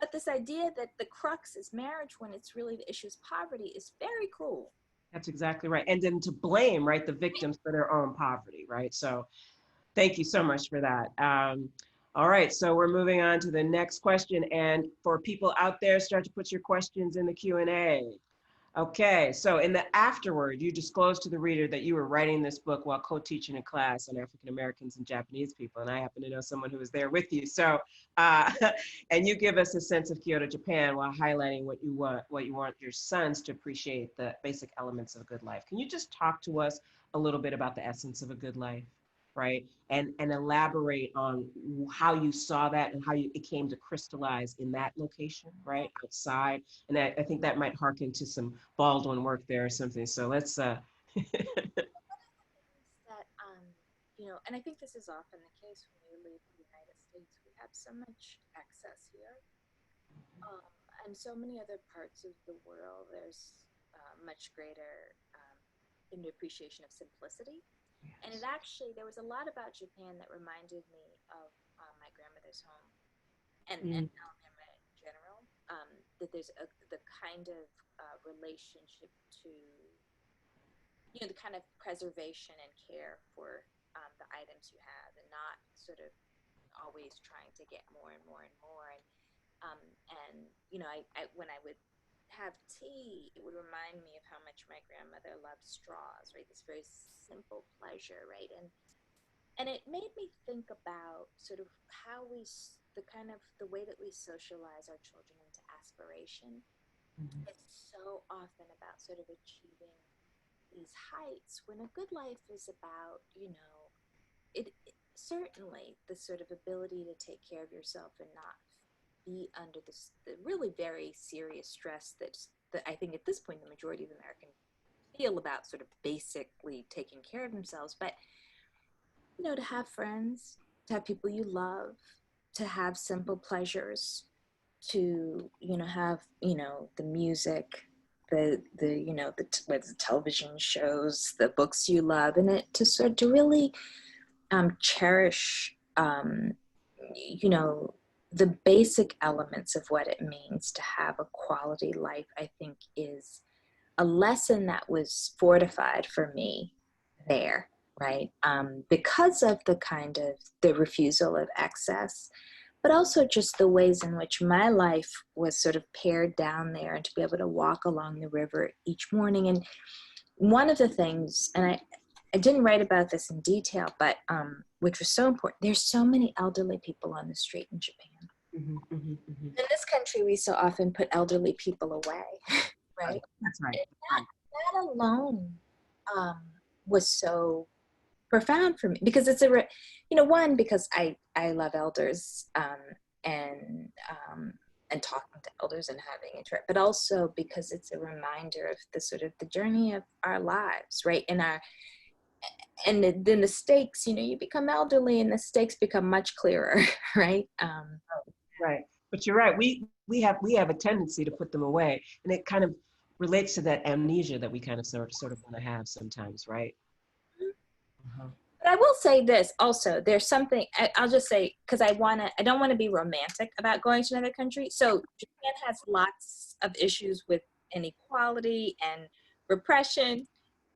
But this idea that the crux is marriage when it's really the issue is poverty is very cruel. That's exactly right. And then to blame, the victims for their own poverty, right? So thank you so much for that. All right, so we're moving on to the next question. And for people out there, start to put your questions in the Q&A. Okay, so in the afterword, you disclosed to the reader that you were writing this book while co-teaching a class on African Americans and Japanese people, and I happen to know someone who was there with you. So, and you give us a sense of Kyoto, Japan, while highlighting what you want your sons to appreciate, the basic elements of a good life. Can you just talk to us a little bit about the essence of a good life, right? And elaborate on how you saw that and how it came to crystallize in that location, right, outside. And I think that might harken to some Baldwin work there or something. So let's. That and I think this is often the case when we leave the United States. We have so much excess here, and so many other parts of the world. There's much greater appreciation of simplicity. Yes. And it actually, there was a lot about Japan that reminded me of my grandmother's home and Alabama in general. That there's the kind of relationship to, the kind of preservation and care for the items you have, and not sort of always trying to get more and more and more. And I when I would have tea, it would remind me of how much my grandmother loved straws, right? This very simple pleasure, right? And it made me think about sort of how the way that we socialize our children into aspiration. Mhm. It's so often about sort of achieving these heights when a good life is about, certainly the sort of ability to take care of yourself and not be under the really very serious stress that I think at this point the majority of Americans feel about sort of basically taking care of themselves. But to have friends, to have people you love, to have simple pleasures, to have the music, whether the television shows, the books you love, and it to really cherish the basic elements of what it means to have a quality life, I think is a lesson that was fortified for me there, right? Because of the refusal of excess, but also just the ways in which my life was sort of pared down there, and to be able to walk along the river each morning. And one of the things, and I didn't write about this in detail, but which was so important, there's so many elderly people on the street in Japan. Mhm, mhm, mhm. In this country, we so often put elderly people away, right? That's right. And that alone was so profound for me, because it's one, because I love elders, and talking to elders and having interact, but also because it's a reminder of the journey of our lives, right? And then the stakes, you become elderly and the stakes become much clearer, right? Right. But you're right. We have a tendency to put them away, and it kind of relates to that amnesia that we kind of sort of want to have sometimes, right? Uh-huh. But I will say this also, there's something, I'll just say, because I don't want to be romantic about going to another country. So Japan has lots of issues with inequality and repression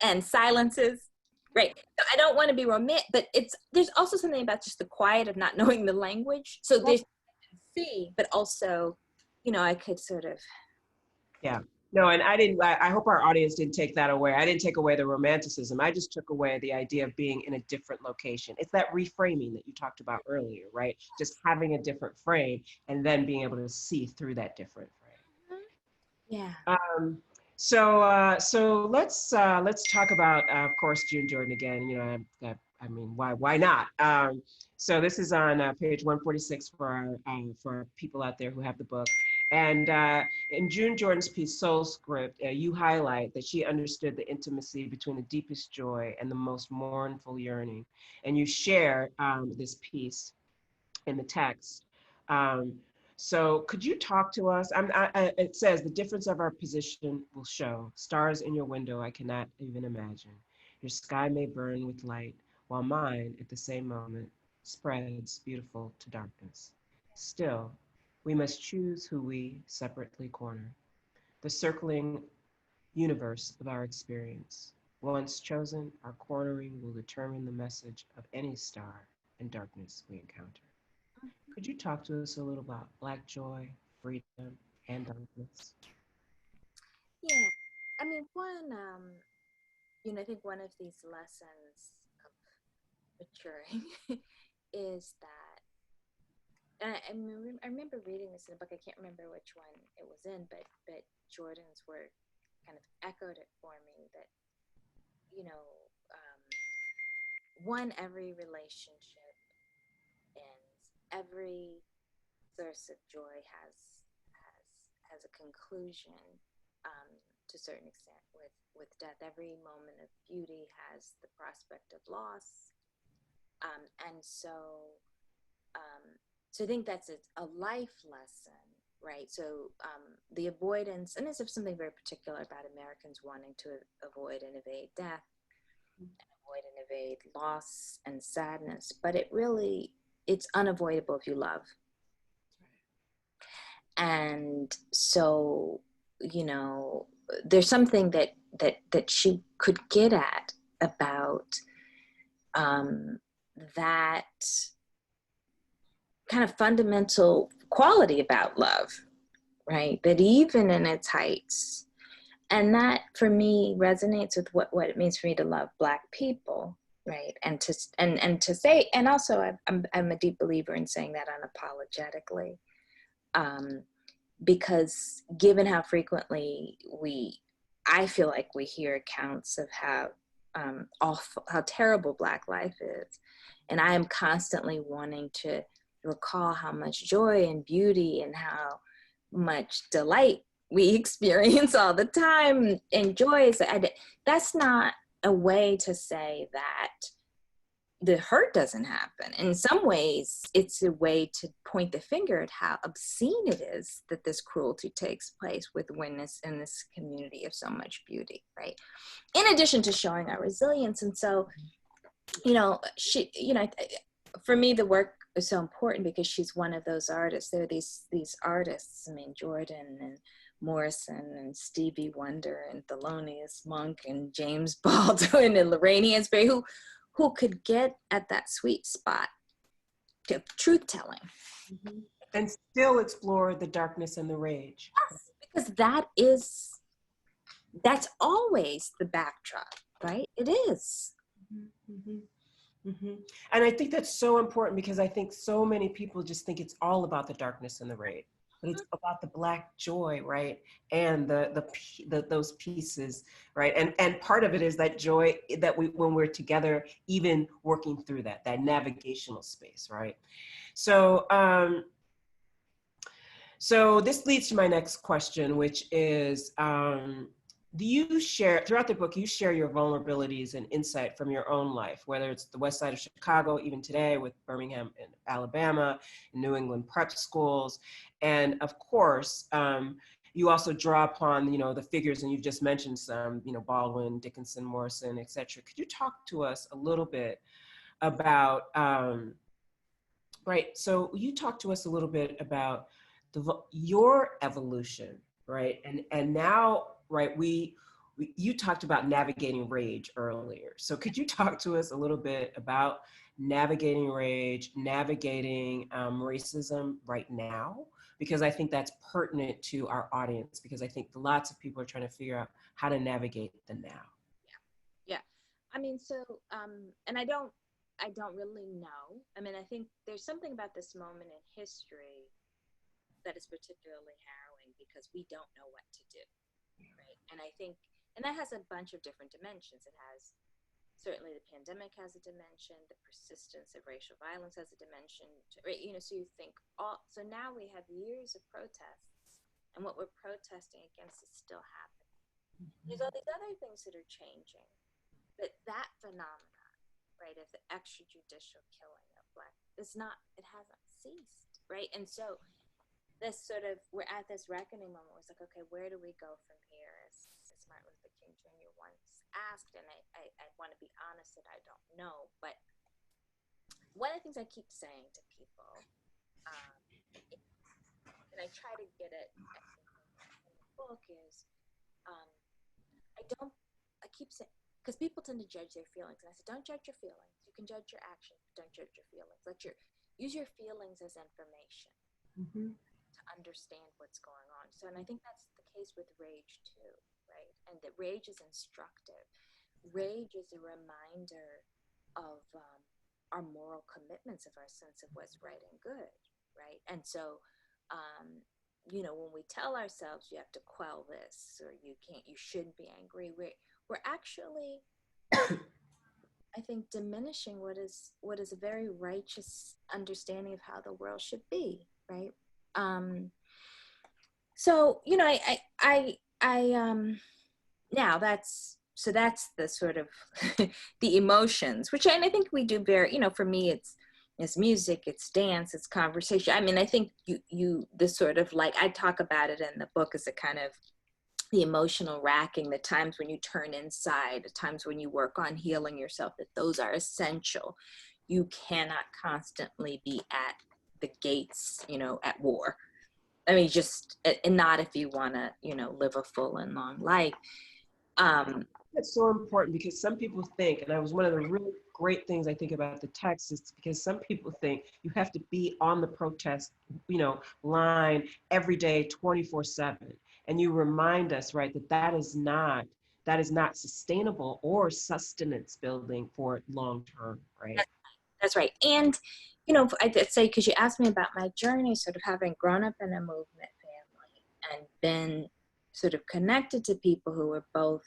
and silences, right? So I don't want to be romantic, but there's also something about just the quiet of not knowing the language. So there's see, but also, I could sort of. Yeah. No, and I hope our audience didn't take that away. I didn't take away the romanticism. I just took away the idea of being in a different location. It's that reframing that you talked about earlier, right? Just having a different frame and then being able to see through that different frame. Yeah. So let's talk about, of course, June Jordan again. I mean, why not? So this is on page 146 for our people out there who have the book. And in June Jordan's piece, Soul Script, you highlight that she understood the intimacy between the deepest joy and the most mournful yearning. And you share this piece in the text. So could you talk to us? It says, the difference of our position will show. Stars in your window, I cannot even imagine. Your sky may burn with light, while mine, at the same moment, spreads beautiful to darkness. Still, we must choose who we separately corner. The circling universe of our experience. Once chosen, our cornering will determine the message of any star and darkness we encounter. Could you talk to us a little about Black joy, freedom, and darkness? Yeah. I mean, I think one of these lessons of maturing is that, and I remember reading this in a book. I can't remember which one it was in, but Jordan's work kind of echoed it for me that, every relationship ends. Every source of joy has a conclusion, to a certain extent with death. Every moment of beauty has the prospect of loss, and so I think that's a life lesson, right? So the avoidance, and this is something very particular about Americans wanting to avoid and evade death, avoid and evade loss and sadness, but it's unavoidable if you love. And so, there's something that she could get at about that kind of fundamental quality about love, right? That even in its heights, And that for me resonates with what it means for me to love Black people, right? And to say, and also I'm a deep believer in saying that unapologetically, because given how frequently I feel like we hear accounts of how awful, how terrible Black life is, and I am constantly wanting to recall how much joy and beauty and how much delight we experience all the time and joy. That's not a way to say that the hurt doesn't happen. In some ways, it's a way to point the finger at how obscene it is that this cruelty takes place with witness in this community of so much beauty, right? In addition to showing our resilience. And so, for me, the work is so important because she's one of those artists. There are these artists, I mean, Jordan and Morrison and Stevie Wonder and Thelonious Monk and James Baldwin and Lorraine Hansberry, who could get at that sweet spot to truth-telling. Mm-hmm. And still explore the darkness and the rage. Yes, because that's always the backdrop, right? It is. Mm-hmm. Mm-hmm. And I think that's so important because I think so many people just think it's all about the darkness and the rage, but it's about the Black joy, right? And those pieces, right? And part of it is that joy that when we're together, even working through that navigational space, right? So, so this leads to my next question, which is, do you share, throughout the book, you share your vulnerabilities and insight from your own life, whether it's the West Side of Chicago, even today with Birmingham and Alabama, and New England prep schools. And of course, you also draw upon, the figures, and you've just mentioned some, Baldwin, Dickinson, Morrison, et cetera. Could you talk to us a little bit about, right, so you talk to us a little bit about your evolution, right? And now, right, you talked about navigating rage earlier. So could you talk to us a little bit about navigating rage, navigating racism right now? Because I think that's pertinent to our audience, because I think lots of people are trying to figure out how to navigate the now. Yeah. I mean, so, and I don't really know. I mean, I think there's something about this moment in history that is particularly harrowing because we don't know what to do, right? And I think, and that has a bunch of different dimensions. It has, certainly the pandemic has a dimension, the persistence of racial violence has a dimension, right? So you think, so now we have years of protests, and what we're protesting against is still happening. Mm-hmm. There's all these other things that are changing, but that phenomenon, right, of the extrajudicial killing of Black, it hasn't ceased, right? And so this sort of, we're at this reckoning moment where it's like, okay, where do we go from here? As Martin Luther King Jr. once asked, and I want to be honest that I don't know, but one of the things I keep saying to people, and I try to get it in the book, is I keep saying, because people tend to judge their feelings, and I said, don't judge your feelings. You can judge your actions, but don't judge your feelings. Use your feelings as information. Mm-hmm. To understand what's going on. So, and I think that's the case with rage too, right? And that rage is instructive. Rage is a reminder of our moral commitments, of our sense of what's right and good, right? And so, when we tell ourselves you have to quell this, or you shouldn't be angry, we're actually, I think, diminishing what is a very righteous understanding of how the world should be, right? So, now that's the sort of the emotions, which, and I think we do very, for me, it's music, it's dance, it's conversation. I mean, I think the sort of, like, I talk about it in the book as a kind of the emotional racking, the times when you turn inside, the times when you work on healing yourself, that those are essential. You cannot constantly be at the gates, at war. I mean, and not if you want to, live a full and long life. That's so important, because some people think, and that was one of the really great things I think about the text, is because some people think you have to be on the protest, line every day, 24/7. And you remind us, right, that is not sustainable or sustenance building for long term, right? That's right. And, you know, I'd say, because you asked me about my journey, sort of having grown up in a movement family and been sort of connected to people who were both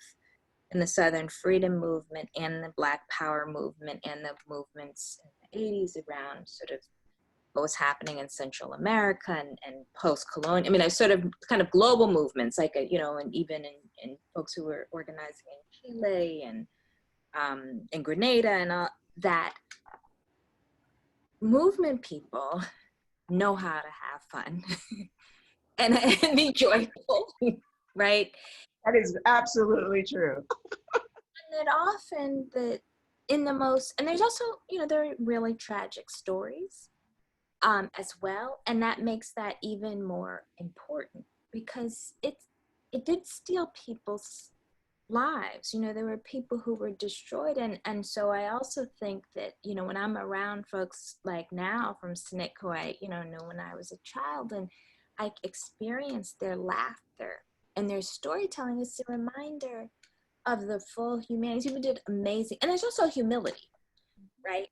in the Southern Freedom Movement and the Black Power movement and the movements in the 80s around sort of what was happening in Central America and post-colonial. I mean, I sort of kind of global movements, like, you know, and even in folks who were organizing in Chile and in Grenada and all that. Movement people know how to have fun and be joyful, right? That is absolutely true. And that often in the most, and there's also, you know, there are really tragic stories as well. And that makes that even more important because it did steal people's lives. You know, there were people who were destroyed. And so I also think that, you know, when I'm around folks like now from SNCC who I, you know when I was a child, and I experienced their laughter and their storytelling, is a reminder of the full humanity. People did amazing. And there's also humility, right?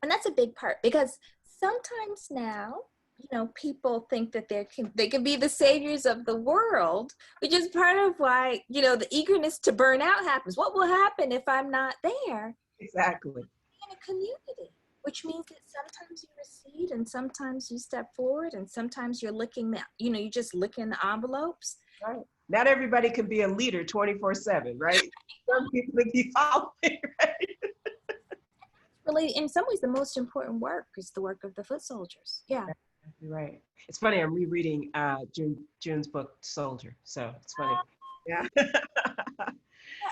And that's a big part because sometimes now, you know, people think that they can be the saviors of the world, which is part of why, you know, the eagerness to burn out happens. What will happen if I'm not there? Exactly. In a community, which means that sometimes you recede and sometimes you step forward and sometimes you're licking the, you know, you just licking the envelopes. Right. Not everybody can be a leader 24/7, right? Some people can be following, right? Really, in some ways, the most important work is the work of the foot soldiers. Yeah. You're right. It's funny. I'm rereading June's book, Soldier. So it's funny. Yeah. But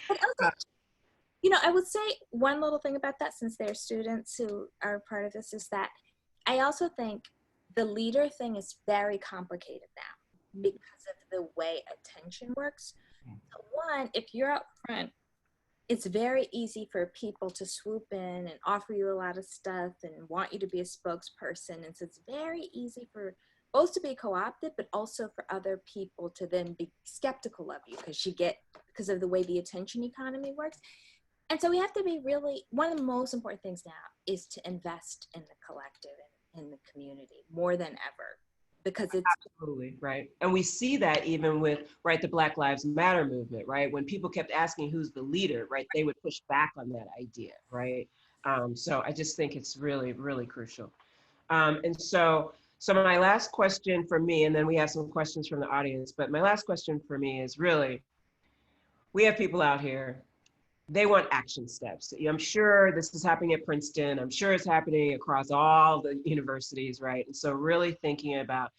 also, you know, I would say one little thing about that, since there are students who are part of this, is that I also think the leader thing is very complicated now because of the way attention works. So one, if you're up front, it's very easy for people to swoop in and offer you a lot of stuff and want you to be a spokesperson. And so it's very easy for both to be co-opted, but also for other people to then be skeptical of you because of the way the attention economy works. And so we have to be really, one of the most important things now is to invest in the collective and in the community more than ever. Because it's absolutely right. And we see that even with, right, the Black Lives Matter movement, right? When people kept asking who's the leader, right, they would push back on that idea, right? So I just think it's really, really crucial. And so my last question for me, and then we have some questions from the audience, but my last question for me is really, we have people out here, they want action steps. I'm sure this is happening at Princeton. I'm sure it's happening across all the universities, right? And so really thinking about,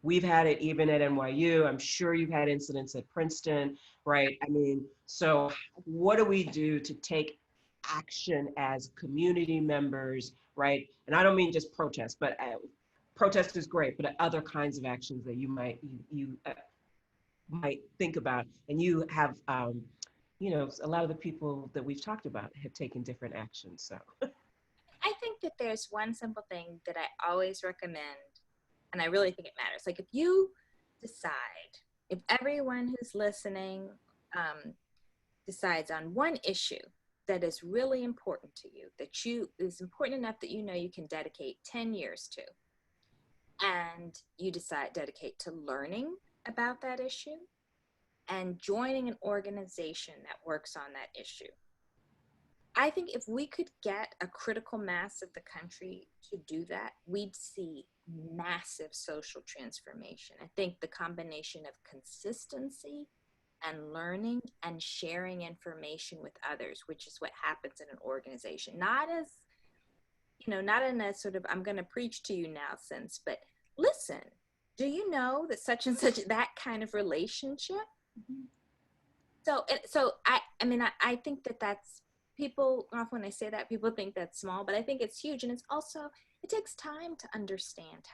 we've had it even at NYU. I'm sure you've had incidents at Princeton, right? I mean, so what do we do to take action as community members, right? And I don't mean just protest, but protest is great, but other kinds of actions that you might think about, and you have you know, a lot of the people that we've talked about have taken different actions. So I think that there's one simple thing that I always recommend, and I really think it matters. Like, if you decide, if everyone who's listening decides on one issue that is really important to you, that is important enough that you know you can dedicate 10 years to, and you dedicate to learning about that issue and joining an organization that works on that issue. I think if we could get a critical mass of the country to do that, we'd see massive social transformation. I think the combination of consistency and learning and sharing information with others, which is what happens in an organization, not as, you know, not in a sort of, I'm going to preach to you now sense, but listen, do you know that such and such, that kind of relationship? So I mean, I think that's, people often, when I say that, people think that's small, but I think it's huge. And it's also, it takes time to understand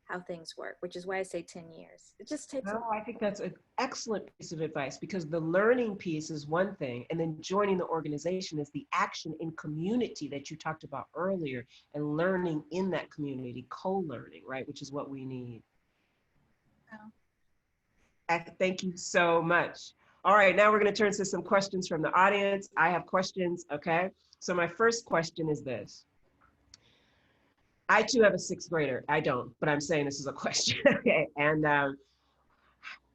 how things work, which is why I say 10 years. It just takes. no, I think that's an excellent piece of advice, because the learning piece is one thing, and then joining the organization is the action in community that you talked about earlier, and learning in that community, co-learning, right, which is what we need. Thank you so much. All right, now we're going to turn to some questions from the audience. I have questions, okay? So my first question is this. I too have a sixth grader. I don't, but I'm saying this is a question, okay? And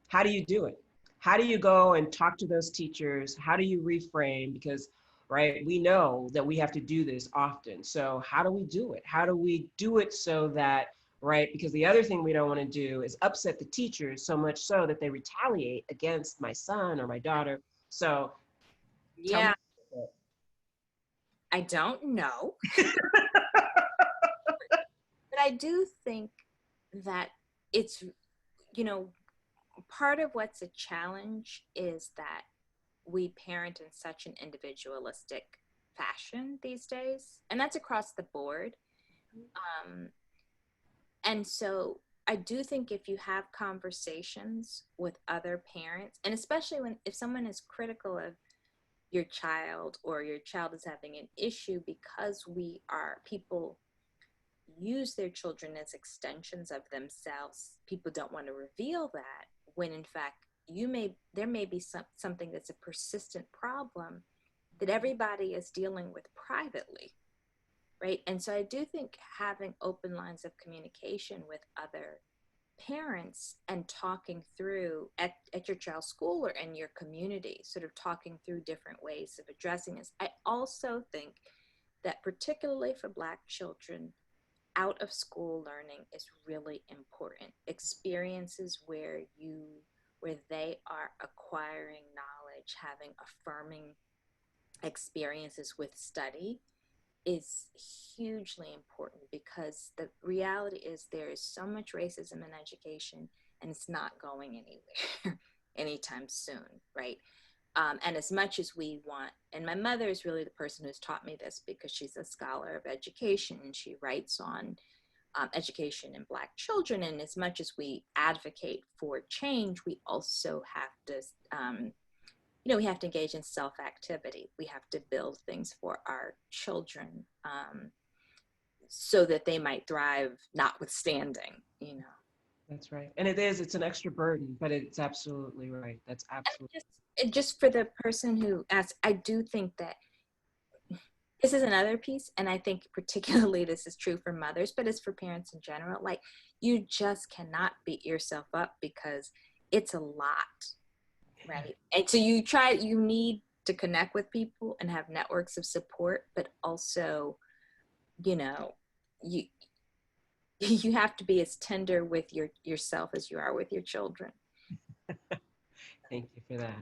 how do you do it? How do you go and talk to those teachers? How do you reframe? Because, right, we know that we have to do this often. So how do we do it? How do we do it so that, right, because the other thing we don't want to do is upset the teachers so much so that they retaliate against my son or my daughter. So tell me. Yeah, I don't know. But I do think that it's, you know, part of what's a challenge is that we parent in such an individualistic fashion these days, and that's across the board. And so I do think if you have conversations with other parents, and especially if someone is critical of your child or your child is having an issue, because people use their children as extensions of themselves, people don't want to reveal that, when in fact there may be something that's a persistent problem that everybody is dealing with privately, right? And so I do think having open lines of communication with other parents and talking through at your child's school or in your community, sort of talking through different ways of addressing this. I also think that particularly for Black children, out of school learning is really important. Experiences where they are acquiring knowledge, having affirming experiences with study is hugely important, because the reality is there is so much racism in education and it's not going anywhere anytime soon, right? And as much as we want, and my mother is really the person who's taught me this, because she's a scholar of education and she writes on education in Black children. And as much as we advocate for change, we also have to, we have to engage in self-activity. We have to build things for our children so that they might thrive, notwithstanding, That's right. And it's an extra burden, but it's absolutely right. That's absolutely. Just for the person who asked, I do think that this is another piece, and I think particularly this is true for mothers, but it's for parents in general. Like, you just cannot beat yourself up because it's a lot, right? And so you need to connect with people and have networks of support, but also, you have to be as tender with yourself as you are with your children. Thank you for that.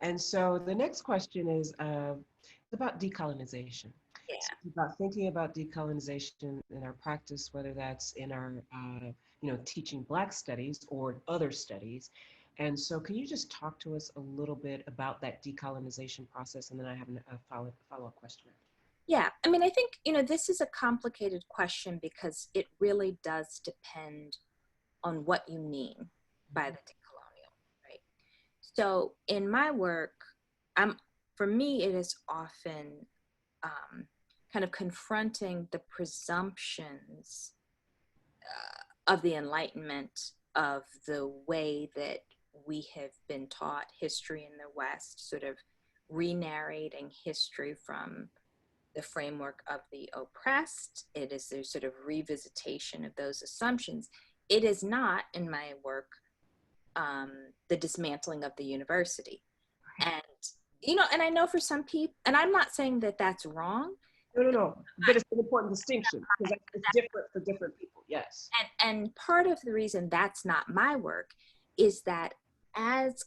And so the next question is about decolonization. Yeah. It's about thinking about decolonization in our practice, whether that's in our, teaching Black studies or other studies. And so can you just talk to us a little bit about that decolonization process? And then I have a follow-up question. Yeah, I mean, I think, this is a complicated question because it really does depend on what you mean by the decolonial, right? So in my work, for me, it is often kind of confronting the presumptions of the Enlightenment, of the way that we have been taught history in the West, sort of re-narrating history from the framework of the oppressed. It is their sort of revisitation of those assumptions. It is not, in my work, the dismantling of the university. And, and I know for some people, and I'm not saying that that's wrong. No. But it's an important distinction because it's different for different people, yes. And part of the reason that's not my work is that as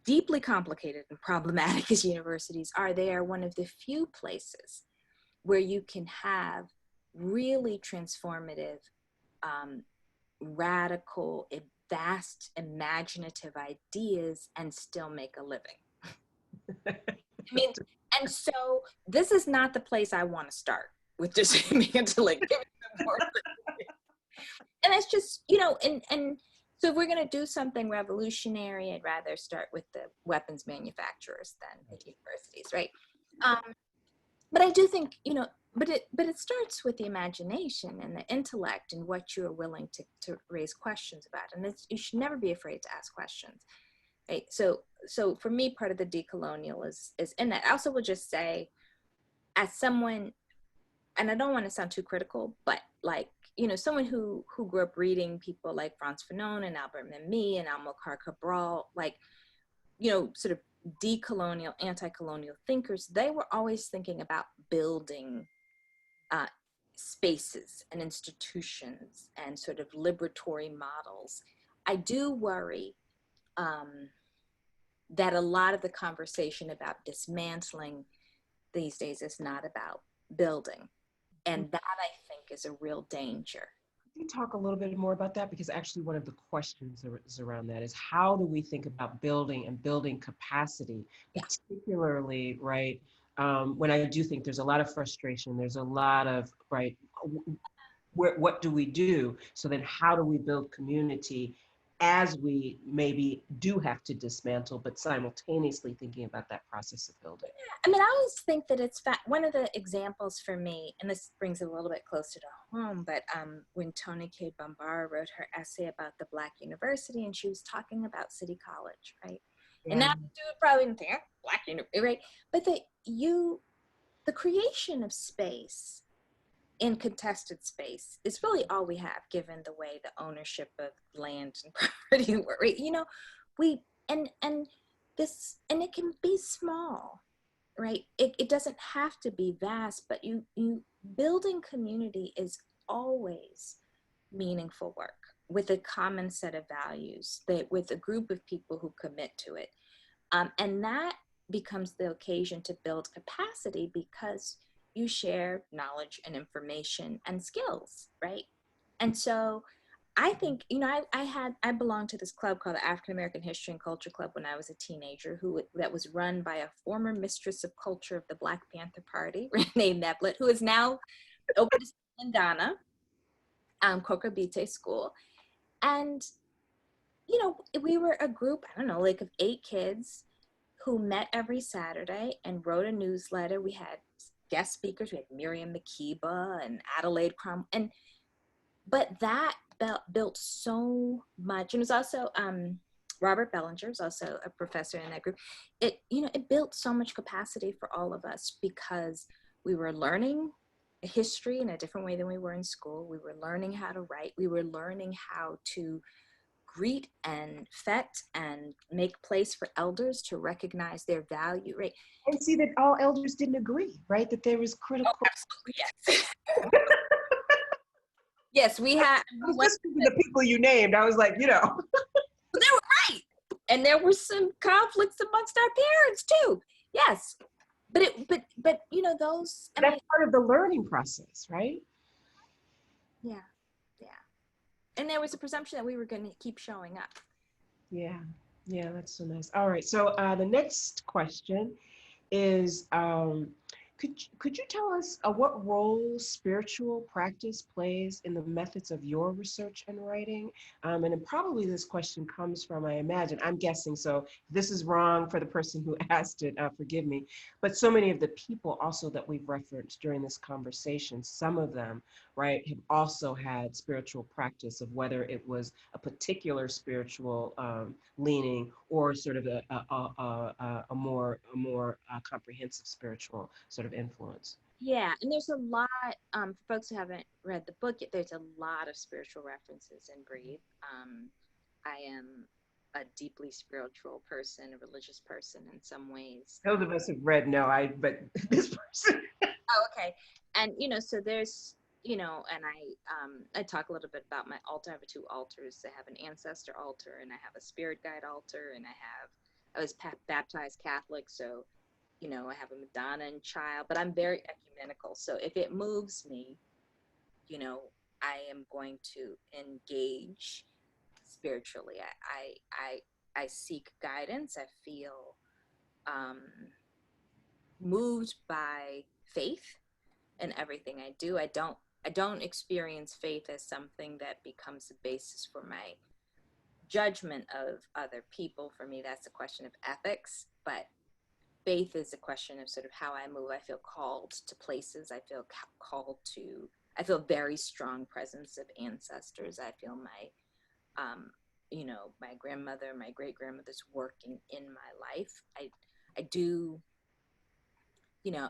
deeply complicated and problematic as universities are, they are one of the few places where you can have really transformative, radical, vast, imaginative ideas and still make a living. I mean, and so this is not the place I want to start with just being to like give it some more. And it's just, and so if we're going to do something revolutionary, I'd rather start with the weapons manufacturers than the universities, right? But I do think, but it starts with the imagination and the intellect and what you are willing to raise questions about. And you should never be afraid to ask questions. Right? So for me, part of the decolonial is in that. I also will just say, as someone, and I don't want to sound too critical, but like, someone who grew up reading people like Frantz Fanon and Albert Memmi and Amilcar Cabral, like, sort of decolonial, anti-colonial thinkers, they were always thinking about building spaces and institutions and sort of liberatory models. I do worry that a lot of the conversation about dismantling these days is not about building. And that, I think, is a real danger. Can you talk a little bit more about that? Because actually one of the questions is around that is, how do we think about building and building capacity, particularly, right, when I do think there's a lot of frustration, there's a lot of, right, what do we do? So then how do we build community as we maybe do have to dismantle, but simultaneously thinking about that process of building? I mean, I always think that it's one of the examples for me, and this brings it a little bit closer to home, but when Toni Cade Bambara wrote her essay about the Black University, and she was talking about City College, right? Yeah. And now you would probably think, Black University, right? But the creation of space in contested space is really all we have, given the way the ownership of land and property work, right? And it can be small, right? It doesn't have to be vast, but you building community is always meaningful work with a common set of values, with a group of people who commit to it. And that becomes the occasion to build capacity, because you share knowledge and information and skills, right? And so I think, I belonged to this club called the African American History and Culture Club when I was a teenager, that was run by a former mistress of culture of the Black Panther Party, Renee Neblett, who is now open to in Ghana, Kokabite School. And, we were a group, I don't know, like of 8 kids who met every Saturday and wrote a newsletter. We had guest speakers. We had Miriam Makeba and Adelaide Crum. But that built so much. And it was also Robert Bellinger is also a professor in that group. It built so much capacity for all of us, because we were learning history in a different way than we were in school. We were learning how to write. We were learning how to greet and fet and make place for elders to recognize their value, right? And see that all elders didn't agree, right? That there was critical. Oh, absolutely, yes. Yes, we had. I was just thinking the people you named. I was like, They were right, and there were some conflicts amongst our parents too. Yes, but those. That's part of the learning process, right? Yeah. And there was a presumption that we were going to keep showing up. Yeah, that's so nice. All right, so the next question is, could you tell us what role spiritual practice plays in the methods of your research and writing? And then probably this question comes from, I imagine, I'm guessing, so if this is wrong for the person who asked it, forgive me, but so many of the people also that we've referenced during this conversation, some of them, right, have also had spiritual practice, of whether it was a particular spiritual leaning or sort of a more comprehensive spiritual sort of influence. Yeah, and there's a lot, for folks who haven't read the book yet, there's a lot of spiritual references in Breathe. I am a deeply spiritual person, a religious person in some ways. Those of us who've read know, but this person. Oh, okay. And, so there's, and I talk a little bit about my altar. I have 2 altars. I have an ancestor altar, and I have a spirit guide altar, and I was baptized Catholic, so I have a Madonna and child, but I'm very ecumenical. So if it moves me, I am going to engage spiritually. I seek guidance. I feel moved by faith in everything I do. I don't experience faith as something that becomes the basis for my judgment of other people. For me, that's a question of ethics, but faith is a question of sort of how I move. I feel called to places. I feel I feel very strong presence of ancestors. I feel my grandmother, my great-grandmother's working in my life. I do,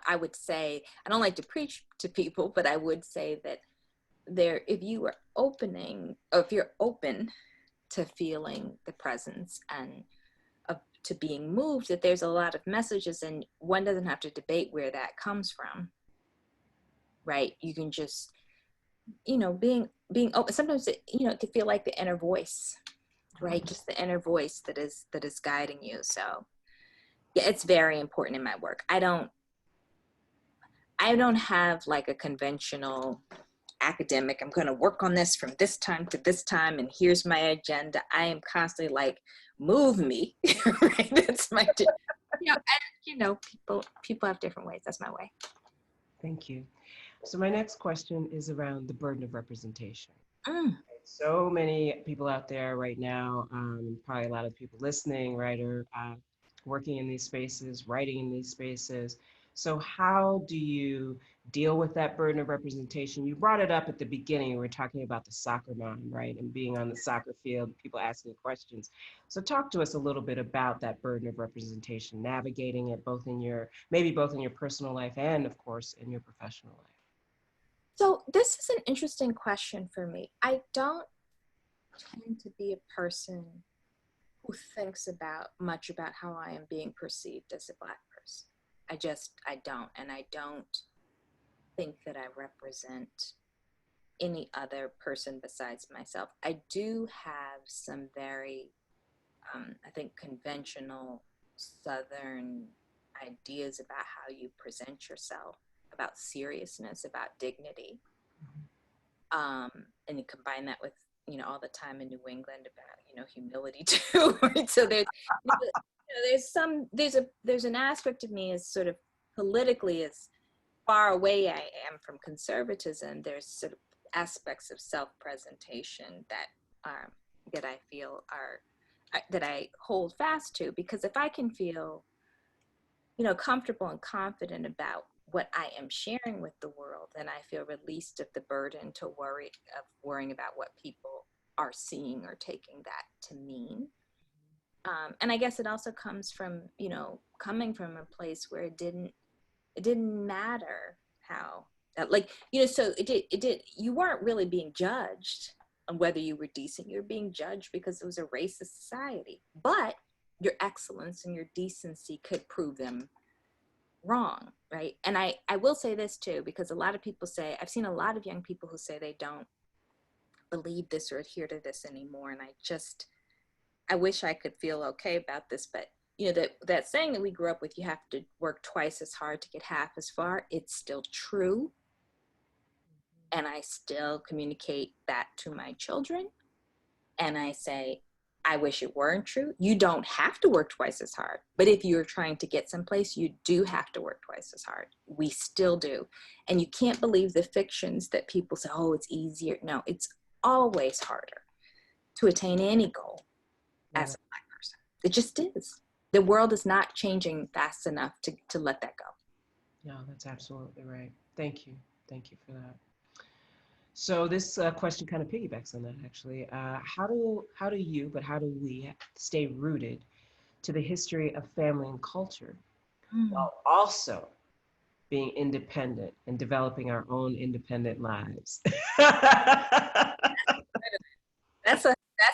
I would say, I don't like to preach to people, but I would say that if you're open to feeling the presence and to being moved, that there's a lot of messages, and one doesn't have to debate where that comes from, right? You can just, being open. Sometimes it can feel like the inner voice, right? Just the inner voice that is guiding you. So yeah, it's very important in my work. I don't have like a conventional academic, I'm going to work on this from this time to this time, and here's my agenda. I am constantly like, move me. Right? That's my people have different ways. That's my way. Thank you. So my next question is around the burden of representation. Mm. So many people out there right now, probably a lot of people listening, right, are working in these spaces, writing in these spaces. So how do you deal with that burden of representation? You brought it up at the beginning. We were talking about the soccer mom, right, and being on the soccer field, people asking questions. So talk to us a little bit about that burden of representation, navigating it maybe both in your personal life and, of course, in your professional life. So this is an interesting question for me. I don't tend to be a person who thinks much about how I am being perceived as a Black person. I don't. And I don't think that I represent any other person besides myself. I do have some very, I think, conventional Southern ideas about how you present yourself, about seriousness, about dignity. And you combine that with, all the time in New England about, humility too. Right? So there's an aspect of me as sort of politically as far away I am from conservatism. There's sort of aspects of self-presentation that I feel that I hold fast to, because if I can feel, comfortable and confident about what I am sharing with the world, then I feel released of the burden of worrying about what people are seeing or taking that to mean. And I guess it also comes from, coming from a place where it didn't matter how, so you weren't really being judged on whether you were decent. You were being judged because it was a racist society, but your excellence and your decency could prove them wrong, right? And I will say this too, because a lot of people say, I've seen a lot of young people who say they don't believe this or adhere to this anymore. And I wish I could feel okay about this, but that saying that we grew up with, you have to work twice as hard to get half as far, it's still true. And I still communicate that to my children. And I say, I wish it weren't true. You don't have to work twice as hard. But if you're trying to get someplace, you do have to work twice as hard. We still do. And you can't believe the fictions that people say, oh, it's easier. No, it's always harder to attain any goal as a Black person. It just is. The world is not changing fast enough to let that go. No, that's absolutely right. Thank you. Thank you for that. So this question kind of piggybacks on that, actually. How do we stay rooted to the history of family and culture while also being independent and developing our own independent lives? That's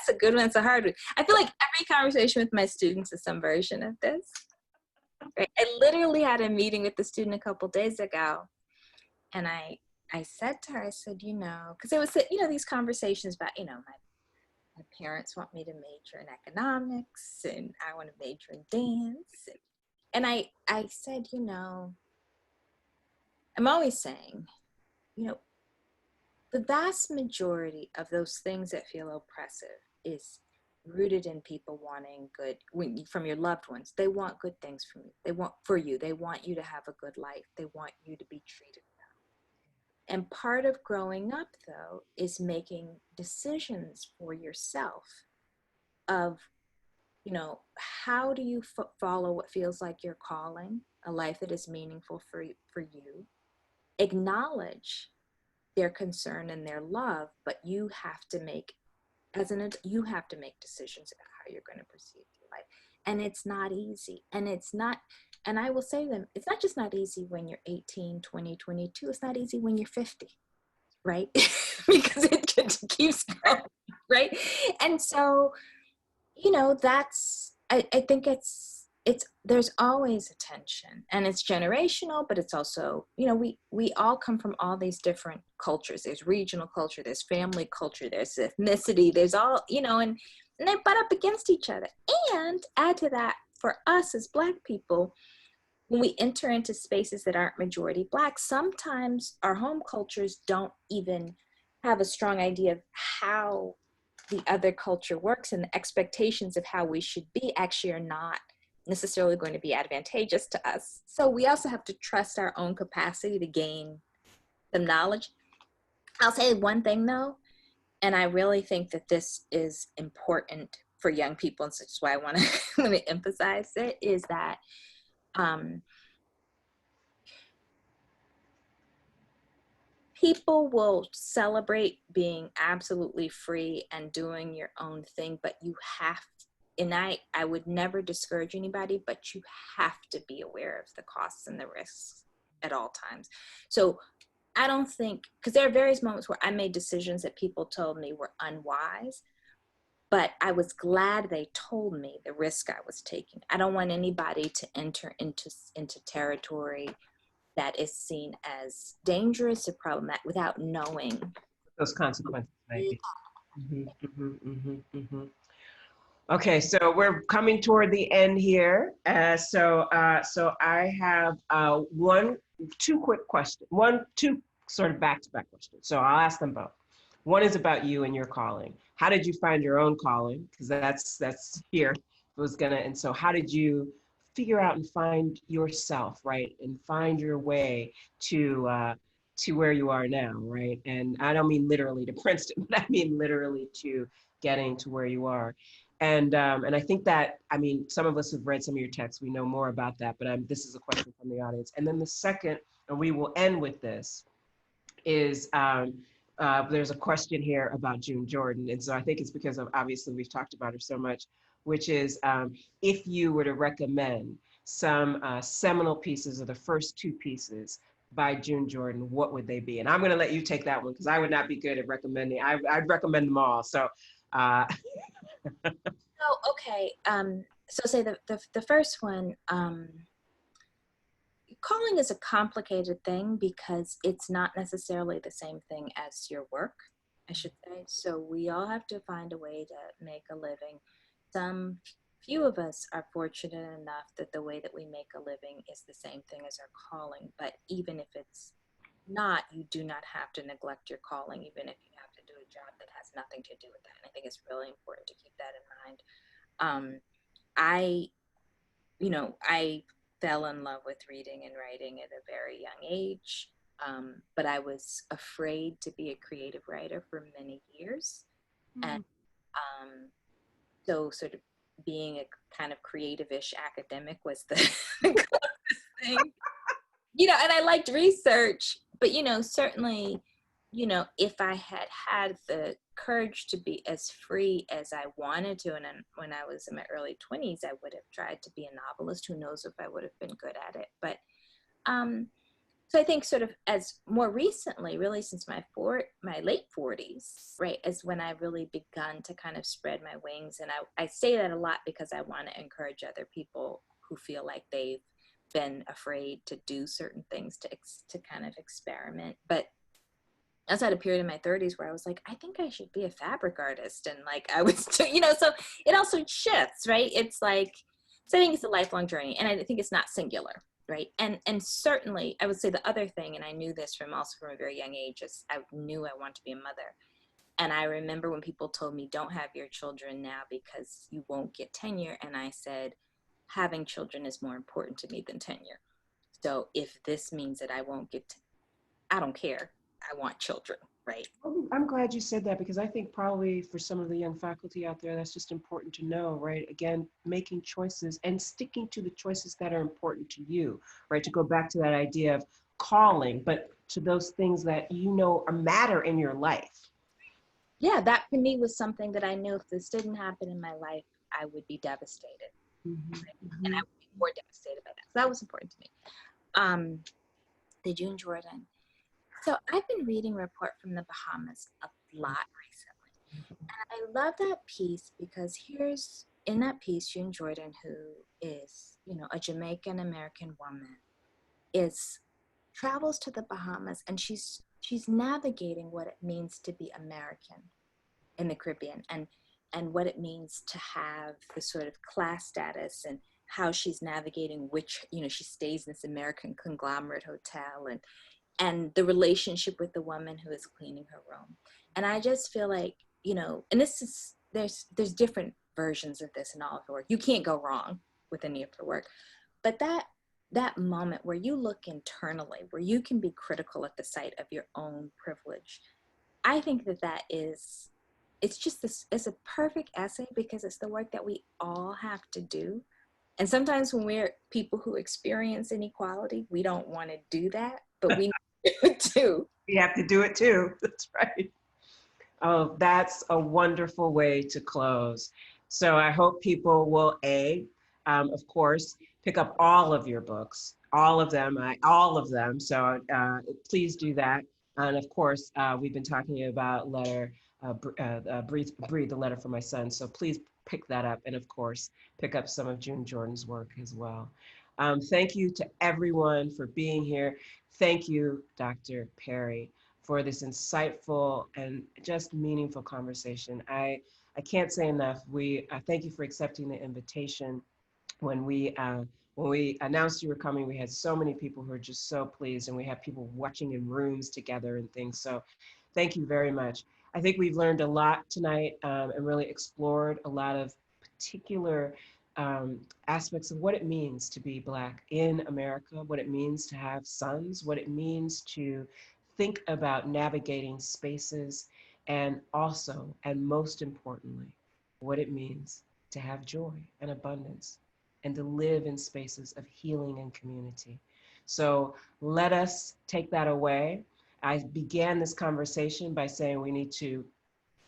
a good one. It's a hard one. I feel like every conversation with my students is some version of this. Right? I literally had a meeting with the student a couple days ago, and I said to her, I said, because it was, these conversations about, my parents want me to major in economics, and I want to major in dance. And I said, I'm always saying, the vast majority of those things that feel oppressive is rooted in people wanting good from your loved ones. They want good things from you. They want you to have a good life. They want you to be treated well. And part of growing up, though, is making decisions for yourself of you know, how do you follow what feels like your calling, a life that is meaningful for you? Acknowledge their concern and their love, but you have to make, you have to make decisions about how you're going to proceed through life. And it's not easy. And it's not, and I will say to them, it's not just not easy when you're 18, 20, 22. It's not easy when you're 50, right? Because it keeps going, right? And so, you know, I think there's always a tension, and it's generational, but it's also, you know, we all come from all these different cultures. There's regional culture, there's family culture, there's ethnicity, there's all, you know, and they butt up against each other. And add to that, for us as Black people, when we enter into spaces that aren't majority Black, sometimes our home cultures don't even have a strong idea of how the other culture works, and the expectations of how we should be actually are not necessarily going to be advantageous to us. So we also have to trust our own capacity to gain some knowledge. I'll say one thing though, and I really think that this is important for young people, and so that's why I want to emphasize it, is that people will celebrate being absolutely free and doing your own thing, but you have, and I would never discourage anybody, but you have to be aware of the costs and the risks at all times. So I don't think, because there are various moments where I made decisions that people told me were unwise, but I was glad they told me the risk I was taking. I don't want anybody to enter into territory that is seen as dangerous or problematic without knowing Those consequences, maybe. Okay, so we're coming toward the end here. So I have two quick questions, two sort of back-to-back questions. So I'll ask them both. One is about you and your calling. How did you find your own calling? Because that's here. And so how did you figure out and find yourself, right? And find your way to where you are now, right? And I don't mean literally to Princeton, but I mean literally to getting to where you are. And I think that, I mean, some of us have read some of your texts. We know more about that, but this is a question from the audience. And then the second, and we will end with this, is there's a question here about June Jordan. And so I think it's because of, obviously, we've talked about her so much, which is if you were to recommend some seminal pieces or the first two pieces by June Jordan, what would they be? And I'm going to let you take that one because I would not be good at recommending. I'd recommend them all. So. Oh, okay. So say the first one, calling is a complicated thing because it's not necessarily the same thing as your work, I should say. So we all have to find a way to make a living. Few of us are fortunate enough that the way that we make a living is the same thing as our calling. But even if it's not, you do not have to neglect your calling, even if you have to do a job that has nothing to do with that. And I think it's really important to keep that in mind. I fell in love with reading and writing at a very young age, but I was afraid to be a creative writer for many years. And so sort of being a kind of creative-ish academic was the closest thing. You know, and I liked research, but, you know, certainly, you know, if I had had the courage to be as free as I wanted to, and when I was in my early 20s, I would have tried to be a novelist. Who knows if I would have been good at it. But so I think sort of as more recently, really since my late 40s, right, is when I really begun to kind of spread my wings. And I say that a lot because I want to encourage other people who feel like they've been afraid to do certain things, to kind of experiment. But I also had a period in my 30s where I was like, I think I should be a fabric artist. And like, I was, you know, so it also shifts, right? It's like, so I think it's a lifelong journey, and I think it's not singular, right? And certainly I would say the other thing, and I knew this from a very young age, is I knew I wanted to be a mother. And I remember when people told me, don't have your children now because you won't get tenure. And I said, having children is more important to me than tenure. So if this means that I won't get, I don't care. I want children, right? I'm glad you said that, because I think probably for some of the young faculty out there, that's just important to know, right? Again, making choices and sticking to the choices that are important to you, right? To go back to that idea of calling, but to those things that you know matter in your life. Yeah, that for me was something that I knew if this didn't happen in my life, I would be devastated. Mm-hmm. And I would be more devastated by that. So that was important to me. Did you and Jordan? So I've been reading Report from the Bahamas a lot recently. And I love that piece because in that piece, June Jordan, who is, a Jamaican American woman, travels to the Bahamas, and she's navigating what it means to be American in the Caribbean, and what it means to have the sort of class status, and how she's navigating which, she stays in this American conglomerate hotel, and the relationship with the woman who is cleaning her room. And I just feel like, and there's different versions of this in all of her work. You can't go wrong with any of her work. But that moment where you look internally, where you can be critical at the sight of your own privilege, I think it's a perfect essay, because it's the work that we all have to do. And sometimes when we're people who experience inequality, we don't want to do that, but we need to do it too. We have to do it too. That's right. Oh, that's a wonderful way to close. So I hope people will, of course, pick up all of your books, all of them. So please do that. And of course, we've been talking about Breathe, the letter for my son. So please pick that up. And of course, pick up some of June Jordan's work as well. Thank you to everyone for being here. Thank you, Dr. Perry, for this insightful and just meaningful conversation. I can't say enough. I thank you for accepting the invitation. When we announced you were coming, we had so many people who were just so pleased, and we had people watching in rooms together and things. So thank you very much. I think we've learned a lot tonight, and really explored a lot of particular aspects of what it means to be Black in America, what it means to have sons, what it means to think about navigating spaces, and also, and most importantly, what it means to have joy and abundance, and to live in spaces of healing and community. So let us take that away. I began this conversation by saying we need to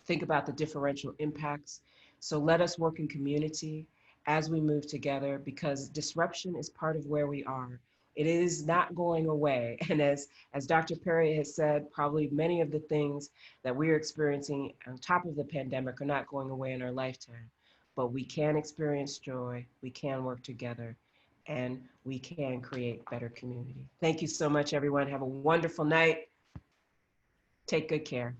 think about the differential impacts. So let us work in community as we move together, because disruption is part of where we are. It is not going away. And as Dr. Perry has said, probably many of the things that we're experiencing on top of the pandemic are not going away in our lifetime. But we can experience joy, we can work together, and we can create better community. Thank you so much, everyone. Have a wonderful night. Take good care.